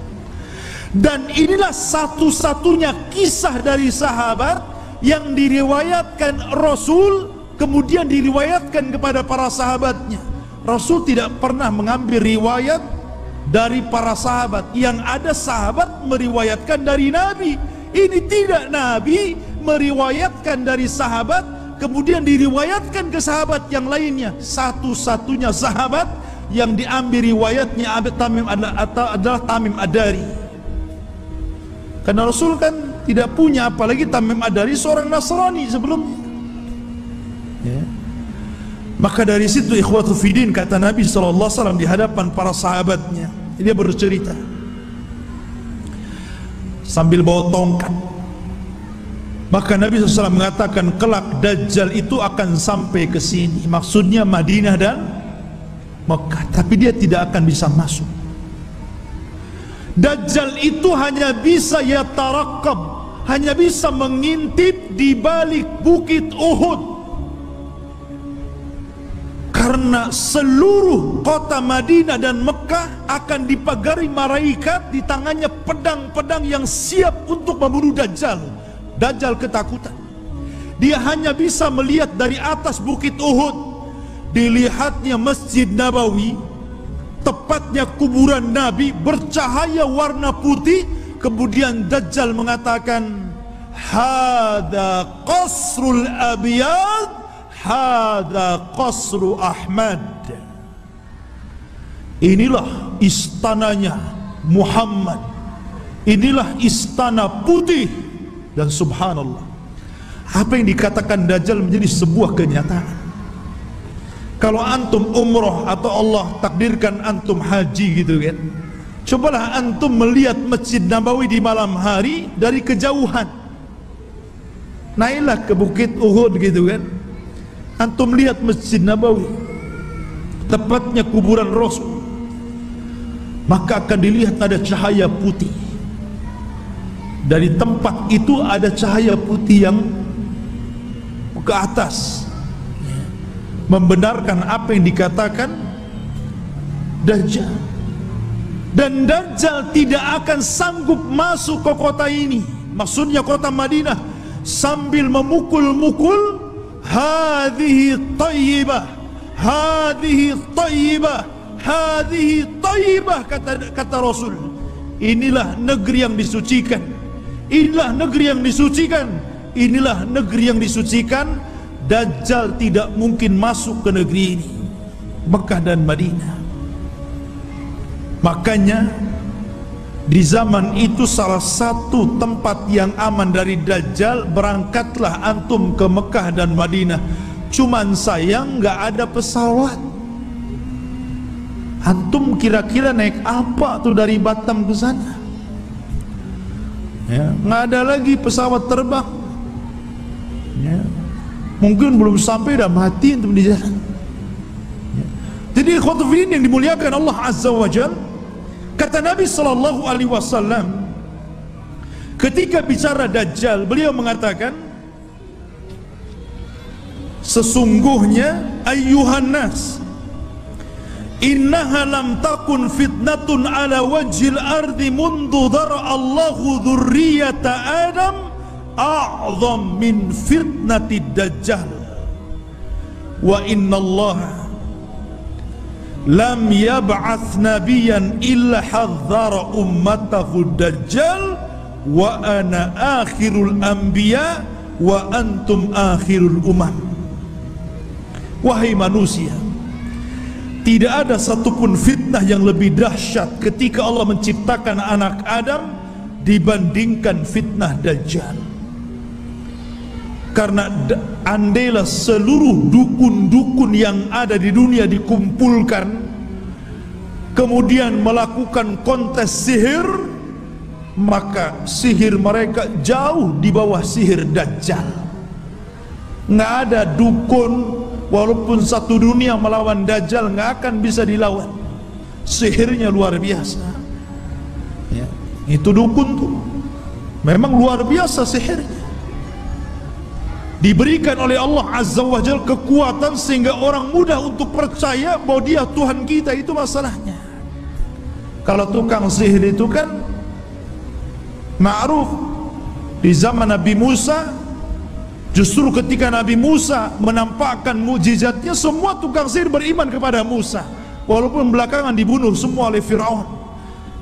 Dan inilah satu-satunya kisah dari sahabat yang diriwayatkan Rasul, kemudian diriwayatkan kepada para sahabatnya. Rasul tidak pernah mengambil riwayat dari para sahabat. Yang ada sahabat meriwayatkan dari Nabi. Ini tidak, Nabi meriwayatkan dari sahabat kemudian diriwayatkan ke sahabat yang lainnya. Satu-satunya sahabat yang diambil riwayatnya adalah Tamim Ad-Dari. Karena Rasul kan tidak punya, apalagi Tamim Ad-Dari seorang Nasrani sebelumnya ya. Maka dari situ ikhwatu fiddin, kata Nabi SAW di hadapan para sahabatnya, dia bercerita sambil bawa tongkat. Maka Nabi SAW mengatakan, kelak Dajjal itu akan sampai ke sini, maksudnya Madinah dan Mekah, tapi dia tidak akan bisa masuk. Dajjal itu hanya bisa yatarakab, hanya bisa mengintip di balik bukit Uhud. Karena seluruh kota Madinah dan Mekah akan dipagari malaikat, di tangannya pedang-pedang yang siap untuk membunuh Dajjal. Dajjal ketakutan. Dia hanya bisa melihat dari atas bukit Uhud. Dilihatnya Masjid Nabawi, tepatnya kuburan Nabi, bercahaya warna putih. Kemudian Dajjal mengatakan, Hada qasrul abiyad, Hada qasru Ahmad. Inilah istananya Muhammad, inilah istana putih. Dan subhanallah, apa yang dikatakan Dajjal menjadi sebuah kenyataan. Kalau antum umroh atau Allah takdirkan antum haji gitu kan, cobalah antum melihat Masjid Nabawi di malam hari dari kejauhan. Naiklah ke bukit Uhud gitu kan, antum lihat Masjid Nabawi, tepatnya kuburan Rasul, maka akan dilihat ada cahaya putih. Dari tempat itu ada cahaya putih yang ke atas, membenarkan apa yang dikatakan Dajjal. Dan Dajjal tidak akan sanggup masuk ke kota ini, maksudnya kota Madinah, sambil memukul-mukul, hadhihi tayyibah, hadhihi tayyibah, hadhihi tayyibah, kata Rasul. Inilah negeri yang disucikan, inilah negeri yang disucikan, inilah negeri yang disucikan. Dajjal tidak mungkin masuk ke negeri ini, Mekah dan Madinah. Makanya Di zaman itu salah satu tempat yang aman dari Dajjal, berangkatlah antum ke Mekah dan Madinah. Cuman sayang nggak ada pesawat. Antum kira-kira naik apa tuh dari Batam ke sana? Ya, nggak ada lagi pesawat terbang. Ya, mungkin belum sampai dah mati antum di jalan. Ya. Jadi ikhwatuddin yang dimuliakan Allah Azza wa Jalla, kata Nabi sallallahu alaihi wasallam ketika bicara Dajjal, beliau mengatakan, sesungguhnya ayyuhan nas, innaha lam takun fitnatun ala wajhil ardi mundu dara Allahu dzurriyyata Adam a'zam min fitnatid Dajjal, wa inna Allah lam yab'ats nabiyan illa hadzara ummatahu Dajjal wa ana akhirul anbiya wa antum akhirul umam. Wahai manusia, tidak ada satupun fitnah yang lebih dahsyat ketika Allah menciptakan anak Adam dibandingkan fitnah Dajjal. Karena andailah seluruh dukun-dukun yang ada di dunia dikumpulkan, kemudian melakukan kontes sihir, maka sihir mereka jauh di bawah sihir Dajjal. Nggak ada dukun, walaupun satu dunia melawan Dajjal, nggak akan bisa dilawan. Sihirnya luar biasa. Ya, itu dukun tuh memang luar biasa sihirnya. Diberikan oleh Allah Azza wa Jalla kekuatan sehingga orang mudah untuk percaya bahwa dia Tuhan kita. Itu masalahnya. Kalau tukang sihir itu kan ma'ruf di zaman Nabi Musa. Justru ketika Nabi Musa menampakkan mukjizatnya, semua tukang sihir beriman kepada Musa, walaupun belakangan dibunuh semua oleh Fir'aun.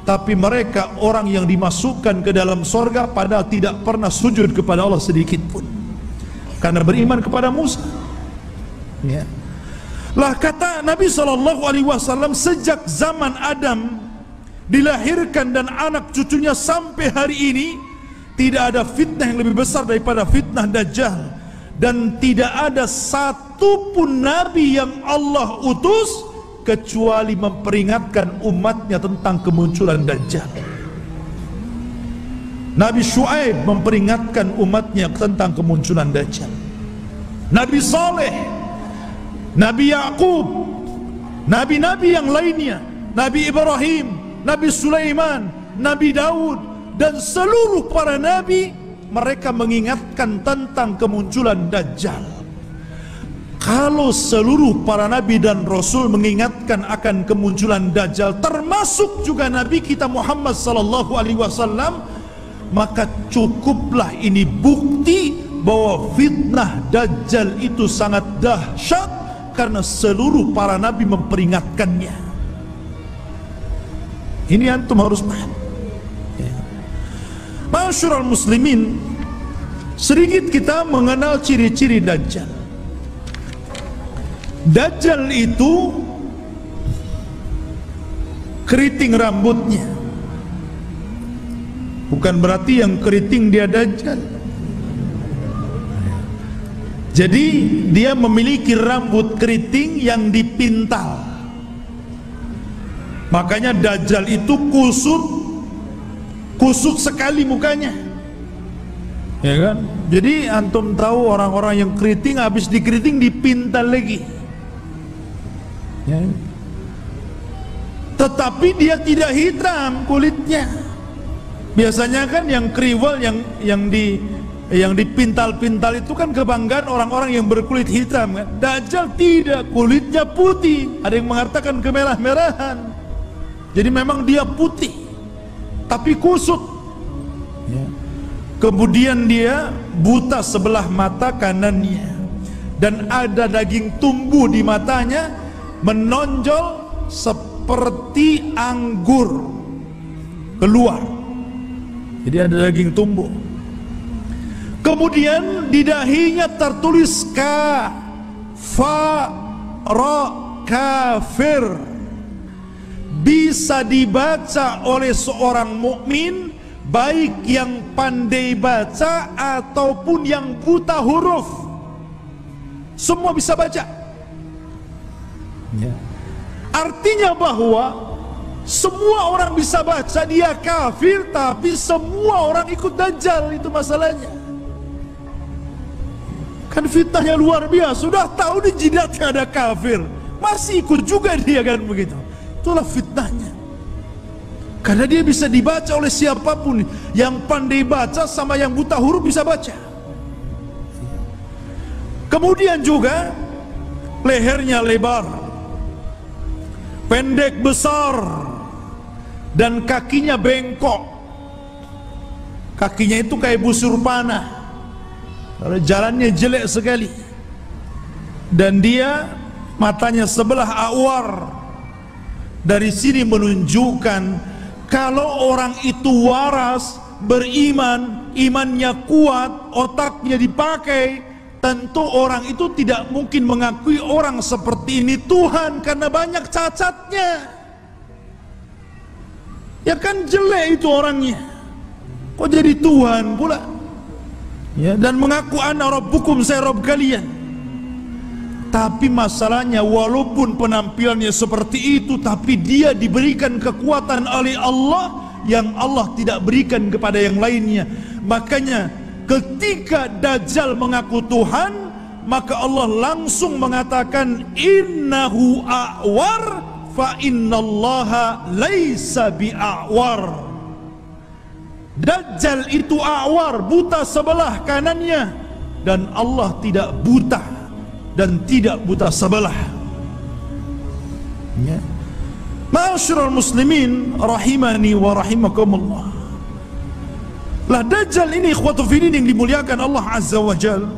Tapi mereka orang yang dimasukkan ke dalam sorga padahal tidak pernah sujud kepada Allah sedikit pun, karena beriman kepada Musa. Ya. Lah kata Nabi SAW, sejak zaman Adam dilahirkan dan anak cucunya sampai hari ini, tidak ada fitnah yang lebih besar daripada fitnah Dajjal. Dan tidak ada satupun Nabi yang Allah utus kecuali memperingatkan umatnya tentang kemunculan Dajjal. Nabi Syuaib memperingatkan umatnya tentang kemunculan Dajjal. Nabi Saleh, Nabi Yaqub, Nabi-Nabi yang lainnya, Nabi Ibrahim, Nabi Sulaiman, Nabi Daud, dan seluruh para Nabi, mereka mengingatkan tentang kemunculan Dajjal. Kalau seluruh para Nabi dan Rasul mengingatkan akan kemunculan Dajjal, termasuk juga Nabi kita Muhammad SAW, maka cukuplah ini bukti bahwa fitnah Dajjal itu sangat dahsyat, karena seluruh para nabi memperingatkannya. Ini antum harus paham. Ma'asyiral muslimin, sedikit kita mengenal ciri-ciri Dajjal. Dajjal itu keriting rambutnya. Bukan berarti yang keriting dia Dajjal. Jadi dia memiliki rambut keriting yang dipintal. Makanya Dajjal itu kusut sekali mukanya. Ya kan? Jadi antum tahu orang-orang yang keriting, habis dikeriting dipintal lagi. Ya. Tetapi dia tidak hitam kulitnya. Biasanya kan yang kriwal, yang dipintal-pintal itu kan kebanggaan orang-orang yang berkulit hitam kan. Dajjal tidak, kulitnya putih. Ada yang mengatakan kemerah-merahan. Jadi memang dia putih, tapi kusut. Ya. Kemudian dia buta sebelah mata kanannya, dan ada daging tumbuh di matanya, menonjol seperti anggur keluar. Jadi ada daging tumbuh. Kemudian di dahinya tertulis ka, fa, ra, kafir. bisa dibaca oleh seorang mukmin, baik yang pandai baca ataupun yang buta huruf, semua bisa baca. Artinya bahwa semua orang bisa baca, dia kafir, tapi semua orang ikut Dajjal. Itu masalahnya. Kan fitnahnya luar biasa. Sudah tahu di jidatnya ada kafir, masih ikut juga dia, kan begitu. Itulah fitnahnya. Karena dia bisa dibaca oleh siapapun. Yang pandai baca sama yang buta huruf bisa baca. Kemudian juga lehernya lebar, pendek besar, dan kakinya bengkok. Kakinya itu kayak busur panah, jalannya jelek sekali. Dan dia matanya sebelah awar. Dari sini menunjukkan kalau orang itu waras, beriman, imannya kuat, otaknya dipakai, tentu orang itu tidak mungkin mengakui orang seperti ini Tuhan, karena banyak cacatnya. Ya kan jelek itu orangnya, kok jadi Tuhan pula? Ya, dan mengaku ana rabbukum, saya Rabb kalian. Tapi masalahnya walaupun penampilannya seperti itu, tapi dia diberikan kekuatan oleh Allah yang Allah tidak berikan kepada yang lainnya. Makanya ketika Dajjal mengaku Tuhan, maka Allah langsung mengatakan innahu a'war fa innallaha laisa bi'a'war. Dajjal itu a'war, buta sebelah kanannya, dan Allah tidak buta dan tidak buta sebelah. Ya. Ma'asyiral muslimin rahimani wa rahimakumullah. Lah Dajjal ini ikhwatu fillah yang dimuliakan Allah Azza wa Jal,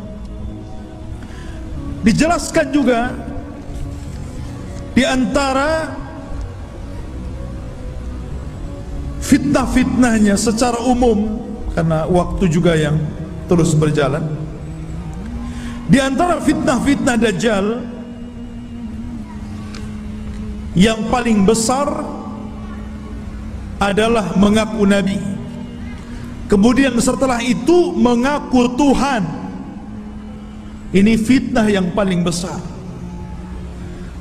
dijelaskan juga di antara fitnah-fitnahnya secara umum, karena waktu juga yang terus berjalan. Di antara fitnah-fitnah Dajjal yang paling besar adalah mengaku nabi, kemudian setelah itu mengaku Tuhan. Ini fitnah yang paling besar.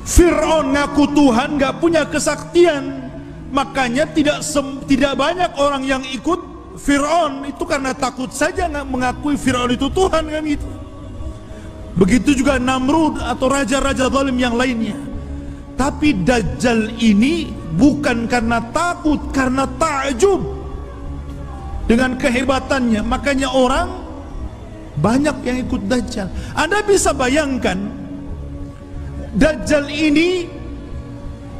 Fir'aun ngaku Tuhan, gak punya kesaktian, makanya tidak banyak orang yang ikut Fir'aun itu karena takut saja nggak mengakui Fir'aun itu Tuhan, kan gitu. Begitu juga Namrud atau raja-raja zalim yang lainnya. Tapi Dajjal ini bukan karena takut, karena takjub dengan kehebatannya. Makanya orang banyak yang ikut Dajjal. Anda bisa bayangkan, Dajjal ini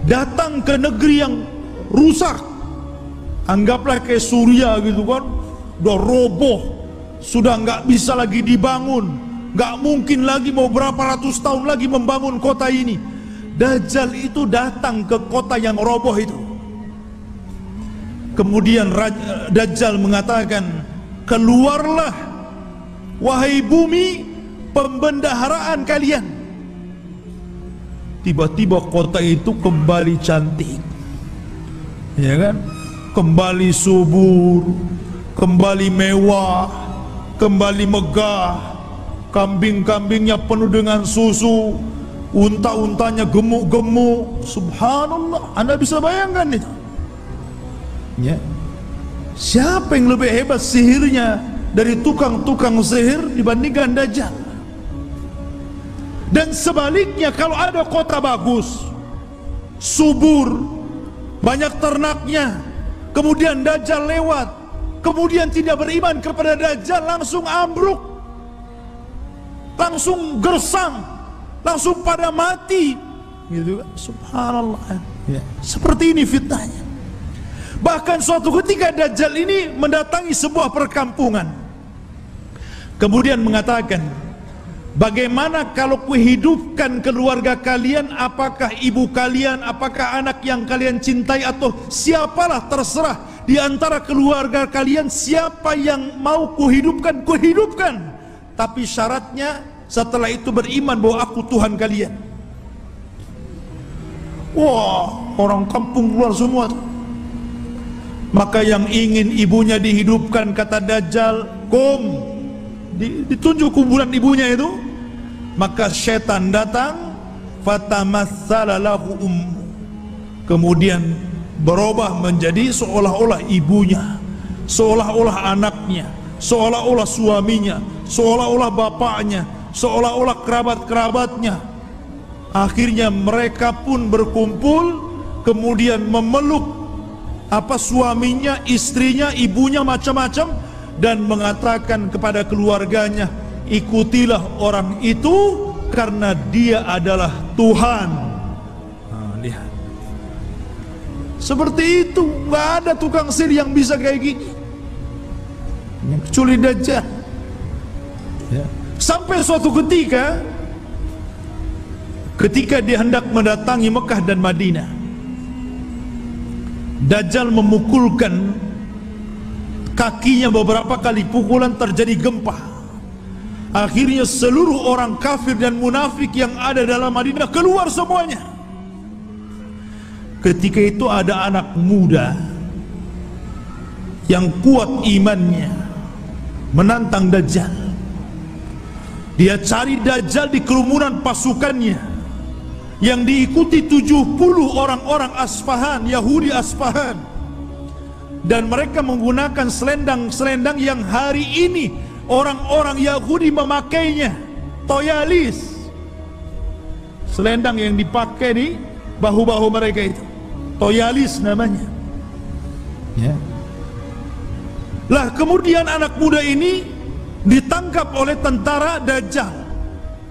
datang ke negeri yang rusak, anggaplah kayak Suriah gitu kan, udah roboh, sudah nggak bisa lagi dibangun, nggak mungkin lagi mau berapa ratus tahun lagi membangun kota ini. Dajjal itu datang ke kota yang roboh itu. Kemudian Dajjal mengatakan, keluarlah wahai bumi pembendaharaan kalian. Tiba-tiba kota itu kembali cantik, ya kan, kembali subur, kembali mewah, kembali megah. Kambing-kambingnya penuh dengan susu, unta-untanya gemuk-gemuk. Subhanallah, Anda bisa bayangkan itu, ya. Siapa yang lebih hebat sihirnya dari tukang-tukang sihir dibandingkan Dajjal? Dan sebaliknya, kalau ada kota bagus, subur, banyak ternaknya, kemudian Dajjal lewat, kemudian tidak beriman kepada Dajjal, langsung ambruk, langsung gersang, langsung pada mati, gitu kan? Subhanallah, ya. Seperti ini fitnahnya. Bahkan suatu ketika Dajjal ini mendatangi sebuah perkampungan, kemudian mengatakan, bagaimana kalau kuhidupkan keluarga kalian, apakah ibu kalian, apakah anak yang kalian cintai, atau siapalah terserah di antara keluarga kalian, siapa yang mau kuhidupkan, kuhidupkan. Tapi syaratnya setelah itu beriman bahwa aku Tuhan kalian. Wah, orang kampung keluar semua. Maka yang ingin ibunya dihidupkan, kata Dajjal, ditunjuk kuburan ibunya itu. Maka setan datang, fatamassala lahu kemudian berubah menjadi seolah-olah ibunya, seolah-olah anaknya, seolah-olah suaminya, seolah-olah bapaknya, seolah-olah kerabat-kerabatnya. Akhirnya mereka pun berkumpul, kemudian memeluk suaminya, istrinya, ibunya, macam-macam, dan mengatakan kepada keluarganya, ikutilah orang itu karena dia adalah Tuhan. Lihat, seperti itu. Nggak ada tukang sihir yang bisa kayak gini, kecuali Dajjal. Sampai suatu ketika dia hendak mendatangi Mekah dan Madinah, Dajjal memukulkan kakinya beberapa kali, pukulan terjadi gempa. Akhirnya seluruh orang kafir dan munafik yang ada dalam Madinah keluar semuanya. Ketika itu ada anak muda yang kuat imannya menantang Dajjal. Dia cari Dajjal di kerumunan pasukannya yang diikuti 70 orang-orang Asfahan, Yahudi Asfahan, dan mereka menggunakan selendang-selendang yang hari ini orang-orang Yahudi memakainya, toyalis, selendang yang dipakai di bahu-bahu mereka itu, toyalis namanya. Lah kemudian anak muda ini ditangkap oleh tentara Dajjal.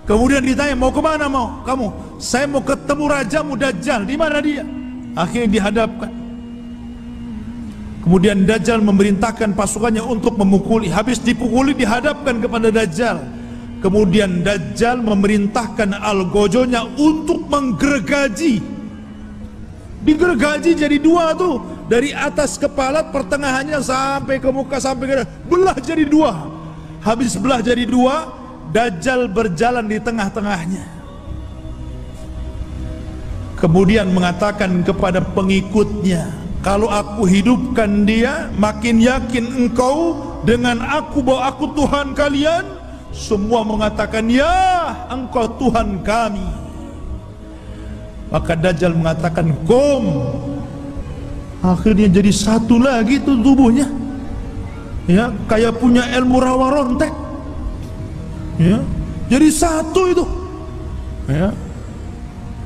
Kemudian ditanya, mau kemana mau kamu? Saya mau ketemu rajamu Dajjal. Di mana dia? Akhirnya dihadapkan. Kemudian Dajjal memerintahkan pasukannya untuk memukuli. Habis dipukuli dihadapkan kepada Dajjal. Kemudian Dajjal memerintahkan algojonya untuk menggergaji. Digergaji jadi dua tuh, dari atas kepala pertengahannya sampai ke muka, sampai ke belah jadi dua. Habis belah jadi dua, Dajjal berjalan di tengah-tengahnya. Kemudian mengatakan kepada pengikutnya, kalau aku hidupkan dia, makin yakin engkau dengan aku bahwa aku Tuhan kalian. Semua mengatakan, ya, engkau Tuhan kami. Maka Dajjal mengatakan, akhirnya jadi satu lagi tuh tubuhnya, ya, kayak punya ilmu rawa rontek, ya, jadi satu itu, ya.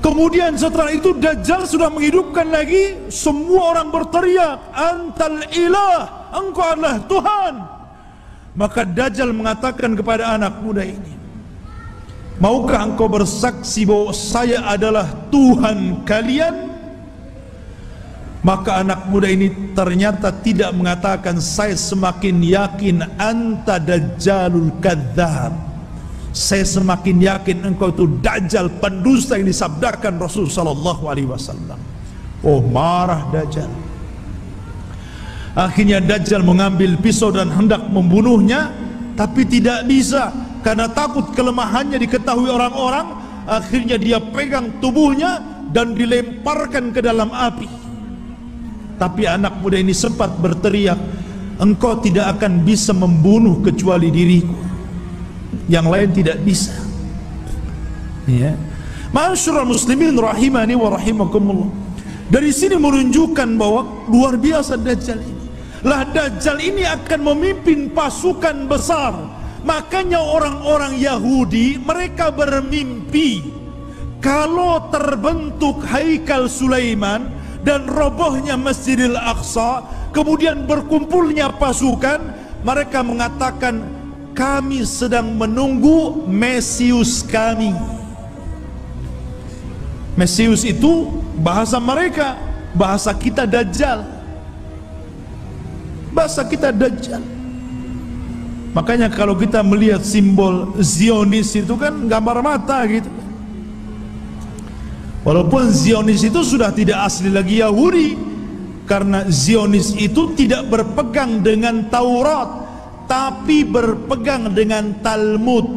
Kemudian setelah itu Dajjal sudah menghidupkan lagi. Semua orang berteriak, antal ilah, engkau adalah Tuhan. Maka Dajjal mengatakan kepada anak muda ini, maukah engkau bersaksi bahwa saya adalah Tuhan kalian? Maka anak muda ini ternyata tidak mengatakan, saya semakin yakin anta Dajjalul kadzdzab. Saya semakin yakin engkau itu Dajjal, pendusta yang disabdakan Rasul sallallahu alaihi wasallam. Oh, marah Dajjal. Akhirnya Dajjal mengambil pisau dan hendak membunuhnya, tapi tidak bisa karena takut kelemahannya diketahui orang-orang. Akhirnya dia pegang tubuhnya dan dilemparkan ke dalam api. Tapi anak muda ini sempat berteriak, engkau tidak akan bisa membunuh kecuali diriku, yang lain tidak bisa. Ya, ma'asyiral muslimin rahimani wa rahimakumullah. Dari sini menunjukkan bahwa luar biasa Dajjal ini. Lah Dajjal ini akan memimpin pasukan besar. Makanya orang-orang Yahudi mereka bermimpi kalau terbentuk Haikal Sulaiman dan robohnya Masjidil Aqsa, kemudian berkumpulnya pasukan, mereka mengatakan, kami sedang menunggu Mesius kami. Mesius itu bahasa mereka, bahasa kita Dajjal. Bahasa kita Dajjal. Makanya kalau kita melihat simbol Zionis itu kan gambar mata gitu. Walaupun Zionis itu sudah tidak asli lagi Yahudi, karena Zionis itu tidak berpegang dengan Taurat, tapi berpegang dengan Talmud.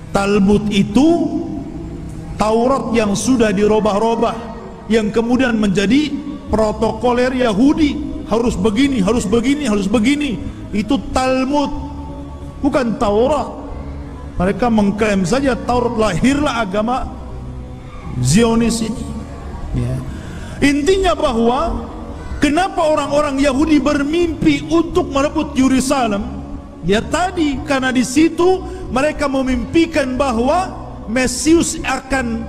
Talmud itu Taurat yang sudah dirobah-robah. yang kemudian menjadi protokoler Yahudi, harus begini, harus begini, harus begini. Itu Talmud, bukan Taurat. Mereka mengklaim saja Taurat, lahirlah agama Zionis ini. Ya. Intinya bahwa kenapa orang-orang Yahudi bermimpi untuk merebut Yerusalem? Ya tadi, karena di situ mereka memimpikan bahwa Mesius akan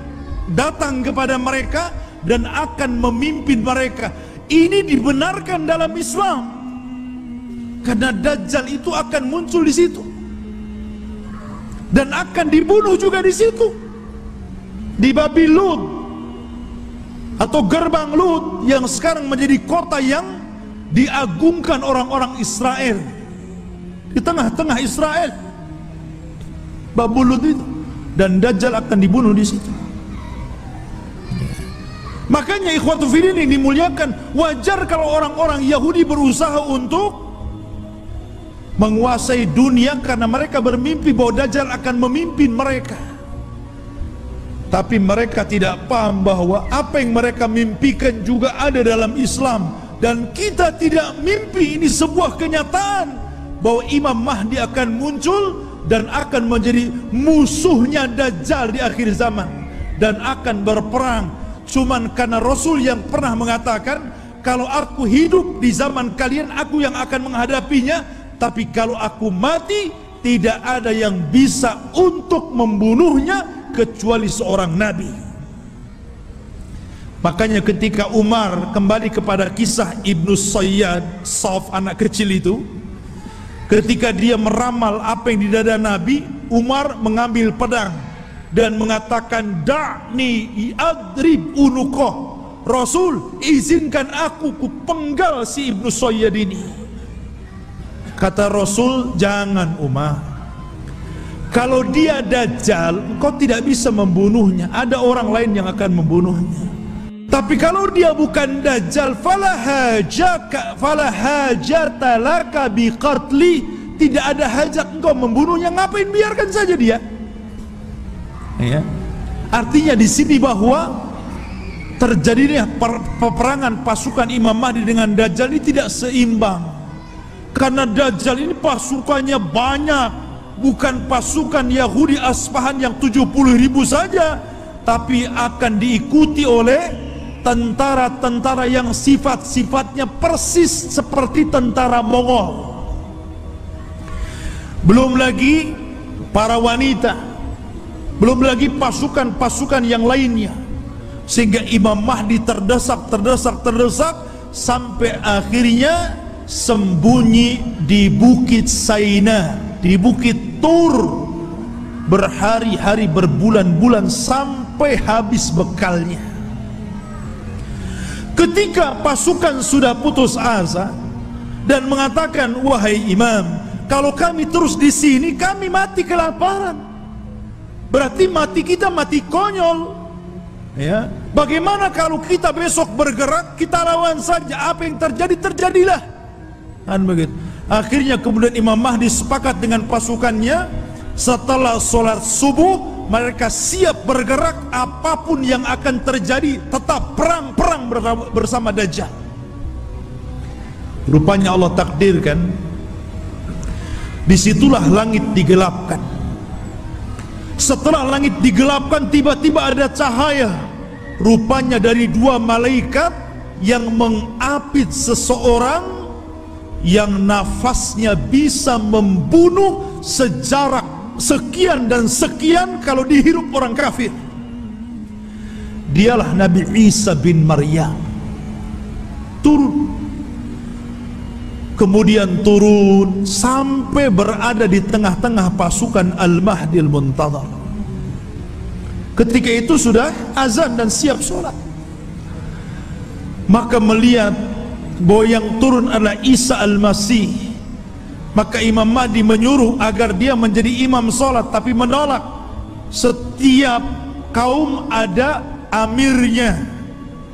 datang kepada mereka dan akan memimpin mereka. Ini dibenarkan dalam Islam, karena Dajjal itu akan muncul di situ dan akan dibunuh juga di situ, di Babil Lut atau gerbang Lut, yang sekarang menjadi kota yang diagungkan orang-orang Israel. Di tengah-tengah Israel, Babil Lut itu, dan Dajjal akan dibunuh di situ. Makanya ikhwatu fillah yang dimuliakan, wajar kalau orang-orang Yahudi berusaha untuk menguasai dunia karena mereka bermimpi bahwa Dajjal akan memimpin mereka. Tapi mereka tidak paham bahwa apa yang mereka mimpikan juga ada dalam Islam, dan kita tidak mimpi, ini sebuah kenyataan bahwa Imam Mahdi akan muncul dan akan menjadi musuhnya Dajjal di akhir zaman dan akan berperang. Cuman karena Rasul yang pernah mengatakan, kalau aku hidup di zaman kalian, aku yang akan menghadapinya, tapi kalau aku mati, tidak ada yang bisa untuk membunuhnya kecuali seorang nabi. Makanya ketika Umar kembali kepada kisah Ibnu Sayyad, Sauf anak kecil itu, ketika dia meramal apa yang di dada Nabi, Umar mengambil pedang dan mengatakan, da'ni adrib unukoh, Rasul izinkan aku kupenggal si Ibnu Sayyad ini. Kata Rasul, jangan Umar, kalau dia Dajjal engkau tidak bisa membunuhnya, ada orang lain yang akan membunuhnya. Tapi kalau dia bukan Dajjal, fala hajata laka biqatli, tidak ada hajat engkau membunuhnya, ngapain, biarkan saja dia. Ya. Artinya di sini bahwa terjadinya peperangan pasukan Imam Mahdi dengan Dajjal ini tidak seimbang, karena Dajjal ini pasukannya banyak, bukan pasukan Yahudi Aspahan yang 70.000 saja, tapi akan diikuti oleh tentara-tentara yang sifat-sifatnya persis seperti tentara Mongol. Belum lagi para wanita, belum lagi pasukan-pasukan yang lainnya, sehingga Imam Mahdi terdesak sampai akhirnya sembunyi di Bukit Saina, di Bukit Tur, berhari-hari, berbulan-bulan sampai habis bekalnya. Ketika pasukan sudah putus asa dan mengatakan, wahai imam, kalau kami terus di sini kami mati kelaparan, berarti mati kita mati konyol. Ya, bagaimana kalau kita besok bergerak, kita lawan saja, apa yang terjadi terjadilah. Kan begitu. Akhirnya kemudian Imam Mahdi sepakat dengan pasukannya, setelah sholat subuh mereka siap bergerak, apapun yang akan terjadi tetap perang bersama Dajjal. Rupanya Allah takdirkan, disitulah langit digelapkan. Setelah langit digelapkan, tiba-tiba ada cahaya, rupanya dari dua malaikat yang mengapit seseorang yang nafasnya bisa membunuh sejarak sekian dan sekian kalau dihirup orang kafir. Dialah Nabi Isa bin Maryam. Kemudian turun sampai berada di tengah-tengah pasukan Al-Mahdi Al-Muntadhar. Ketika itu sudah azan dan siap sholat, maka melihat bahwa yang turun adalah Isa Al-Masih. Maka Imam Mahdi menyuruh agar dia menjadi imam sholat, tapi menolak. Setiap kaum ada amirnya,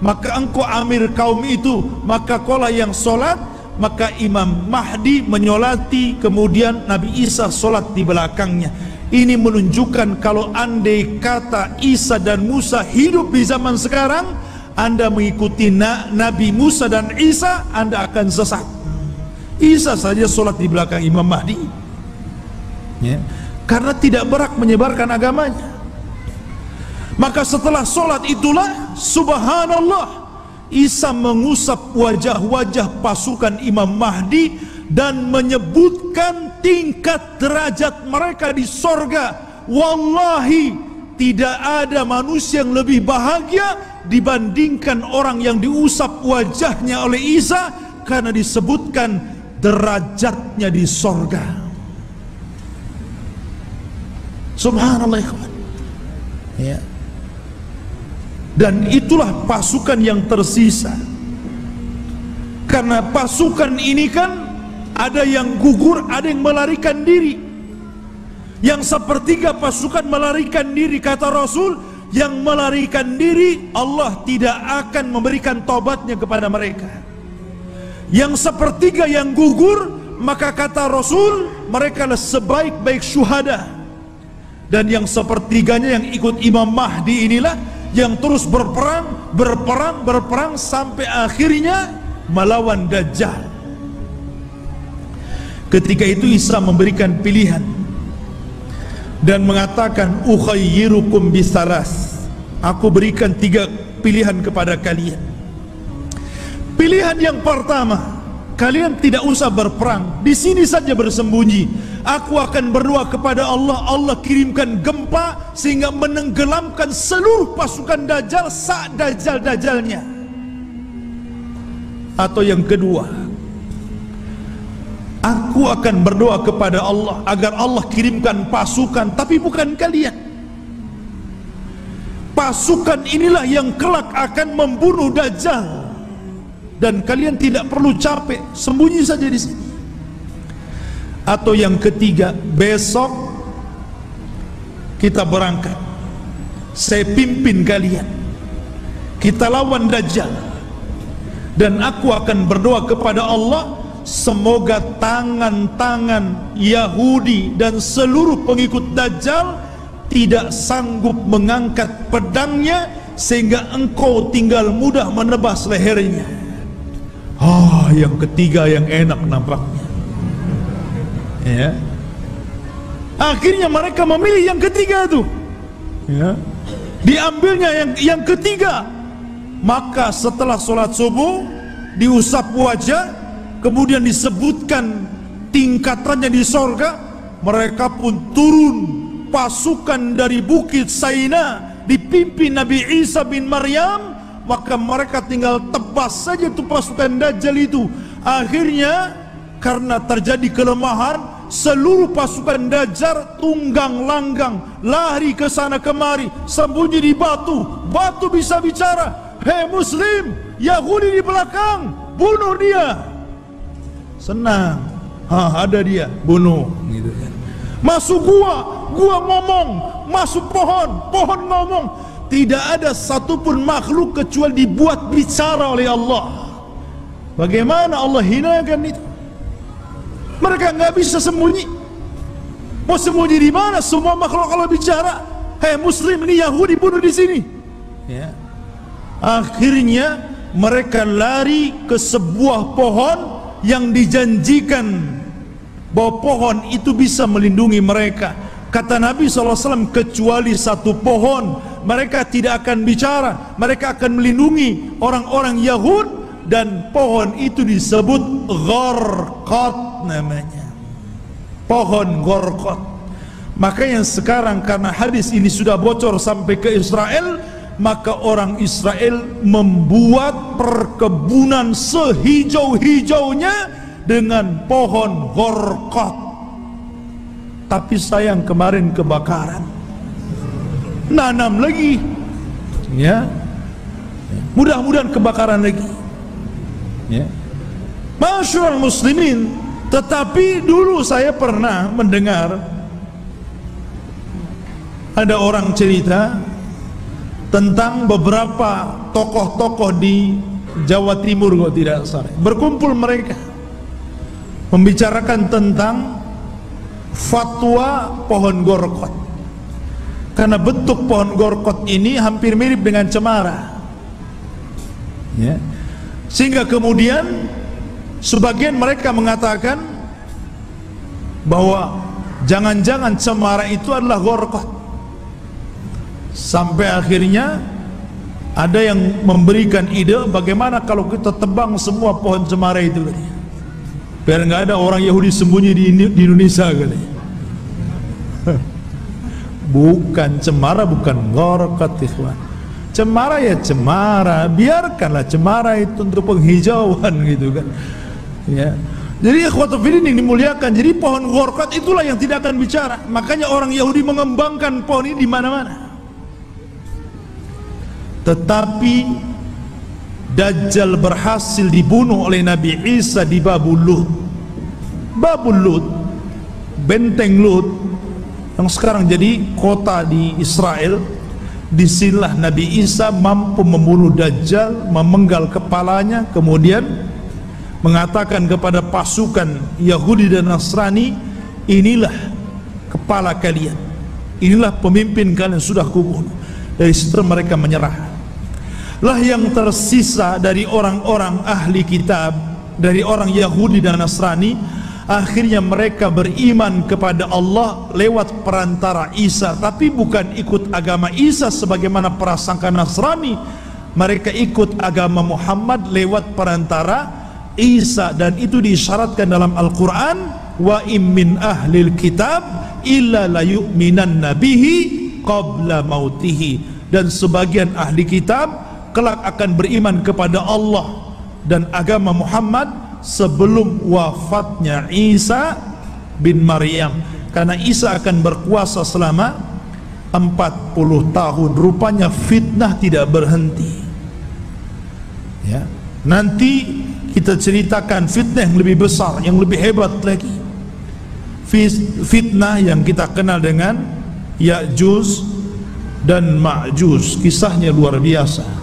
maka engkau amir kaum itu, maka kaulah yang sholat. Maka Imam Mahdi menyolati, kemudian Nabi Isa sholat di belakangnya. Ini menunjukkan kalau andai kata Isa dan Musa hidup di zaman sekarang, Anda mengikuti Nabi Musa dan Isa, Anda akan sesat. Isa saja sholat di belakang Imam Mahdi, ya, karena tidak berhak menyebarkan agamanya. Maka setelah sholat itulah, subhanallah, Isa mengusap wajah-wajah pasukan Imam Mahdi dan menyebutkan tingkat derajat mereka di sorga. Wallahi, tidak ada manusia yang lebih bahagia dibandingkan orang yang diusap wajahnya oleh Isa, karena disebutkan derajatnya di sorga. Subhanallah, ya. Dan itulah pasukan yang tersisa. Karena pasukan ini kan ada yang gugur, ada yang melarikan diri. Yang sepertiga pasukan melarikan diri, kata Rasul, yang melarikan diri Allah tidak akan memberikan tobatnya kepada mereka. Yang sepertiga yang gugur, maka kata Rasul, mereka adalah sebaik-baik syuhada. Dan yang sepertiganya yang ikut Imam Mahdi inilah yang terus berperang sampai akhirnya melawan Dajjal. Ketika itu Isa memberikan pilihan dan mengatakan, ukhayyirukum bisalas, aku berikan 3 pilihan kepada kalian. Pilihan yang pertama, kalian tidak usah berperang, di sini saja bersembunyi. Aku akan berdoa kepada Allah, Allah kirimkan gempa sehingga menenggelamkan seluruh pasukan Dajjal saat Dajjal-Dajjalnya. Atau yang kedua, aku akan berdoa kepada Allah agar Allah kirimkan pasukan, tapi bukan kalian. Pasukan inilah yang kelak akan membunuh Dajjal, dan kalian tidak perlu capek, sembunyi saja di sini. Atau yang ketiga, besok kita berangkat, saya pimpin kalian, kita lawan Dajjal, dan aku akan berdoa kepada Allah, semoga tangan-tangan Yahudi dan seluruh pengikut Dajjal tidak sanggup mengangkat pedangnya sehingga engkau tinggal mudah menebas lehernya. Yang ketiga yang enak nampaknya, ya. Akhirnya mereka memilih yang ketiga itu, ya. Diambilnya yang ketiga. Maka setelah sholat subuh diusap wajah, kemudian disebutkan tingkatannya di sorga, mereka pun turun. Pasukan dari Bukit Saina dipimpin Nabi Isa bin Maryam, maka mereka tinggal tebas saja tuh pasukan Dajjal itu. Akhirnya karena terjadi kelemahan, seluruh pasukan Dajjal tunggang langgang, lari ke sana kemari, sembunyi di batu. Batu bisa bicara, hei Muslim, Yahudi di belakang, bunuh dia. Senang, ada dia, bunuh, gitu kan. Masuk gua ngomong, masuk pohon ngomong. Tidak ada satupun makhluk kecuali dibuat bicara oleh Allah. Bagaimana Allah hinakan itu? Mereka nggak bisa sembunyi. Mau sembunyi di mana? Semua makhluk kalau bicara, hei Muslim, ini Yahudi, bunuh di sini. Ya. Akhirnya mereka lari ke sebuah pohon yang dijanjikan bahwa pohon itu bisa melindungi mereka. Kata Nabi SAW, kecuali satu pohon mereka tidak akan bicara, mereka akan melindungi orang-orang Yahud, dan pohon itu disebut Gharqad namanya, pohon Gharqad. Makanya sekarang karena hadis ini sudah bocor sampai ke Israel, maka orang Israel membuat perkebunan sehijau-hijaunya dengan pohon Gharqad. Tapi sayang kemarin kebakaran, nanam lagi, ya. Mudah-mudahan kebakaran lagi, ya. Masyaallah muslimin. Tetapi dulu saya pernah mendengar ada orang cerita tentang beberapa tokoh-tokoh di Jawa Timur, kalau tidak salah, berkumpul mereka membicarakan tentang fatwa pohon Gharqad. Karena bentuk pohon Gharqad ini hampir mirip dengan cemara, ya. Sehingga kemudian sebagian mereka mengatakan bahwa jangan-jangan cemara itu adalah gharqad. Sampai akhirnya ada yang memberikan ide, bagaimana kalau kita tebang semua pohon cemara itu, biar nggak ada orang Yahudi sembunyi di Indonesia, katanya. Bukan cemara, bukan gharqad, ikhwan. Cemara ya cemara, biarkanlah cemara itu untuk penghijauan, gitu kan, ya. Jadi ikhwatu fillah yang dimuliakan, jadi pohon gharqad itulah yang tidak akan bicara. Makanya orang Yahudi mengembangkan pohon ini di mana-mana. Tetapi Dajjal berhasil dibunuh oleh Nabi Isa di Babul Lut. Babul Lut, benteng Lut yang sekarang jadi kota di Israel. Disinilah Nabi Isa mampu membunuh Dajjal, memenggal kepalanya, kemudian mengatakan kepada pasukan Yahudi dan Nasrani, inilah kepala kalian, inilah pemimpin kalian, sudah kubunuh. Dari situ mereka menyerah. Lah yang tersisa dari orang-orang ahli kitab, dari orang Yahudi dan Nasrani, akhirnya mereka beriman kepada Allah lewat perantara Isa, tapi bukan ikut agama Isa sebagaimana prasangka Nasrani. Mereka ikut agama Muhammad lewat perantara Isa, dan itu diisyaratkan dalam Al-Quran, wa im min ahlil kitab illa la yu'minanna bihi qabla mautihi. Dan sebagian ahli kitab kelak akan beriman kepada Allah dan agama Muhammad sebelum wafatnya Isa bin Maryam, karena Isa akan berkuasa selama 40 tahun. Rupanya fitnah tidak berhenti, ya. Nanti kita ceritakan fitnah yang lebih besar, yang lebih hebat lagi, fitnah yang kita kenal dengan Ya'juj dan Ma'juj. Kisahnya luar biasa.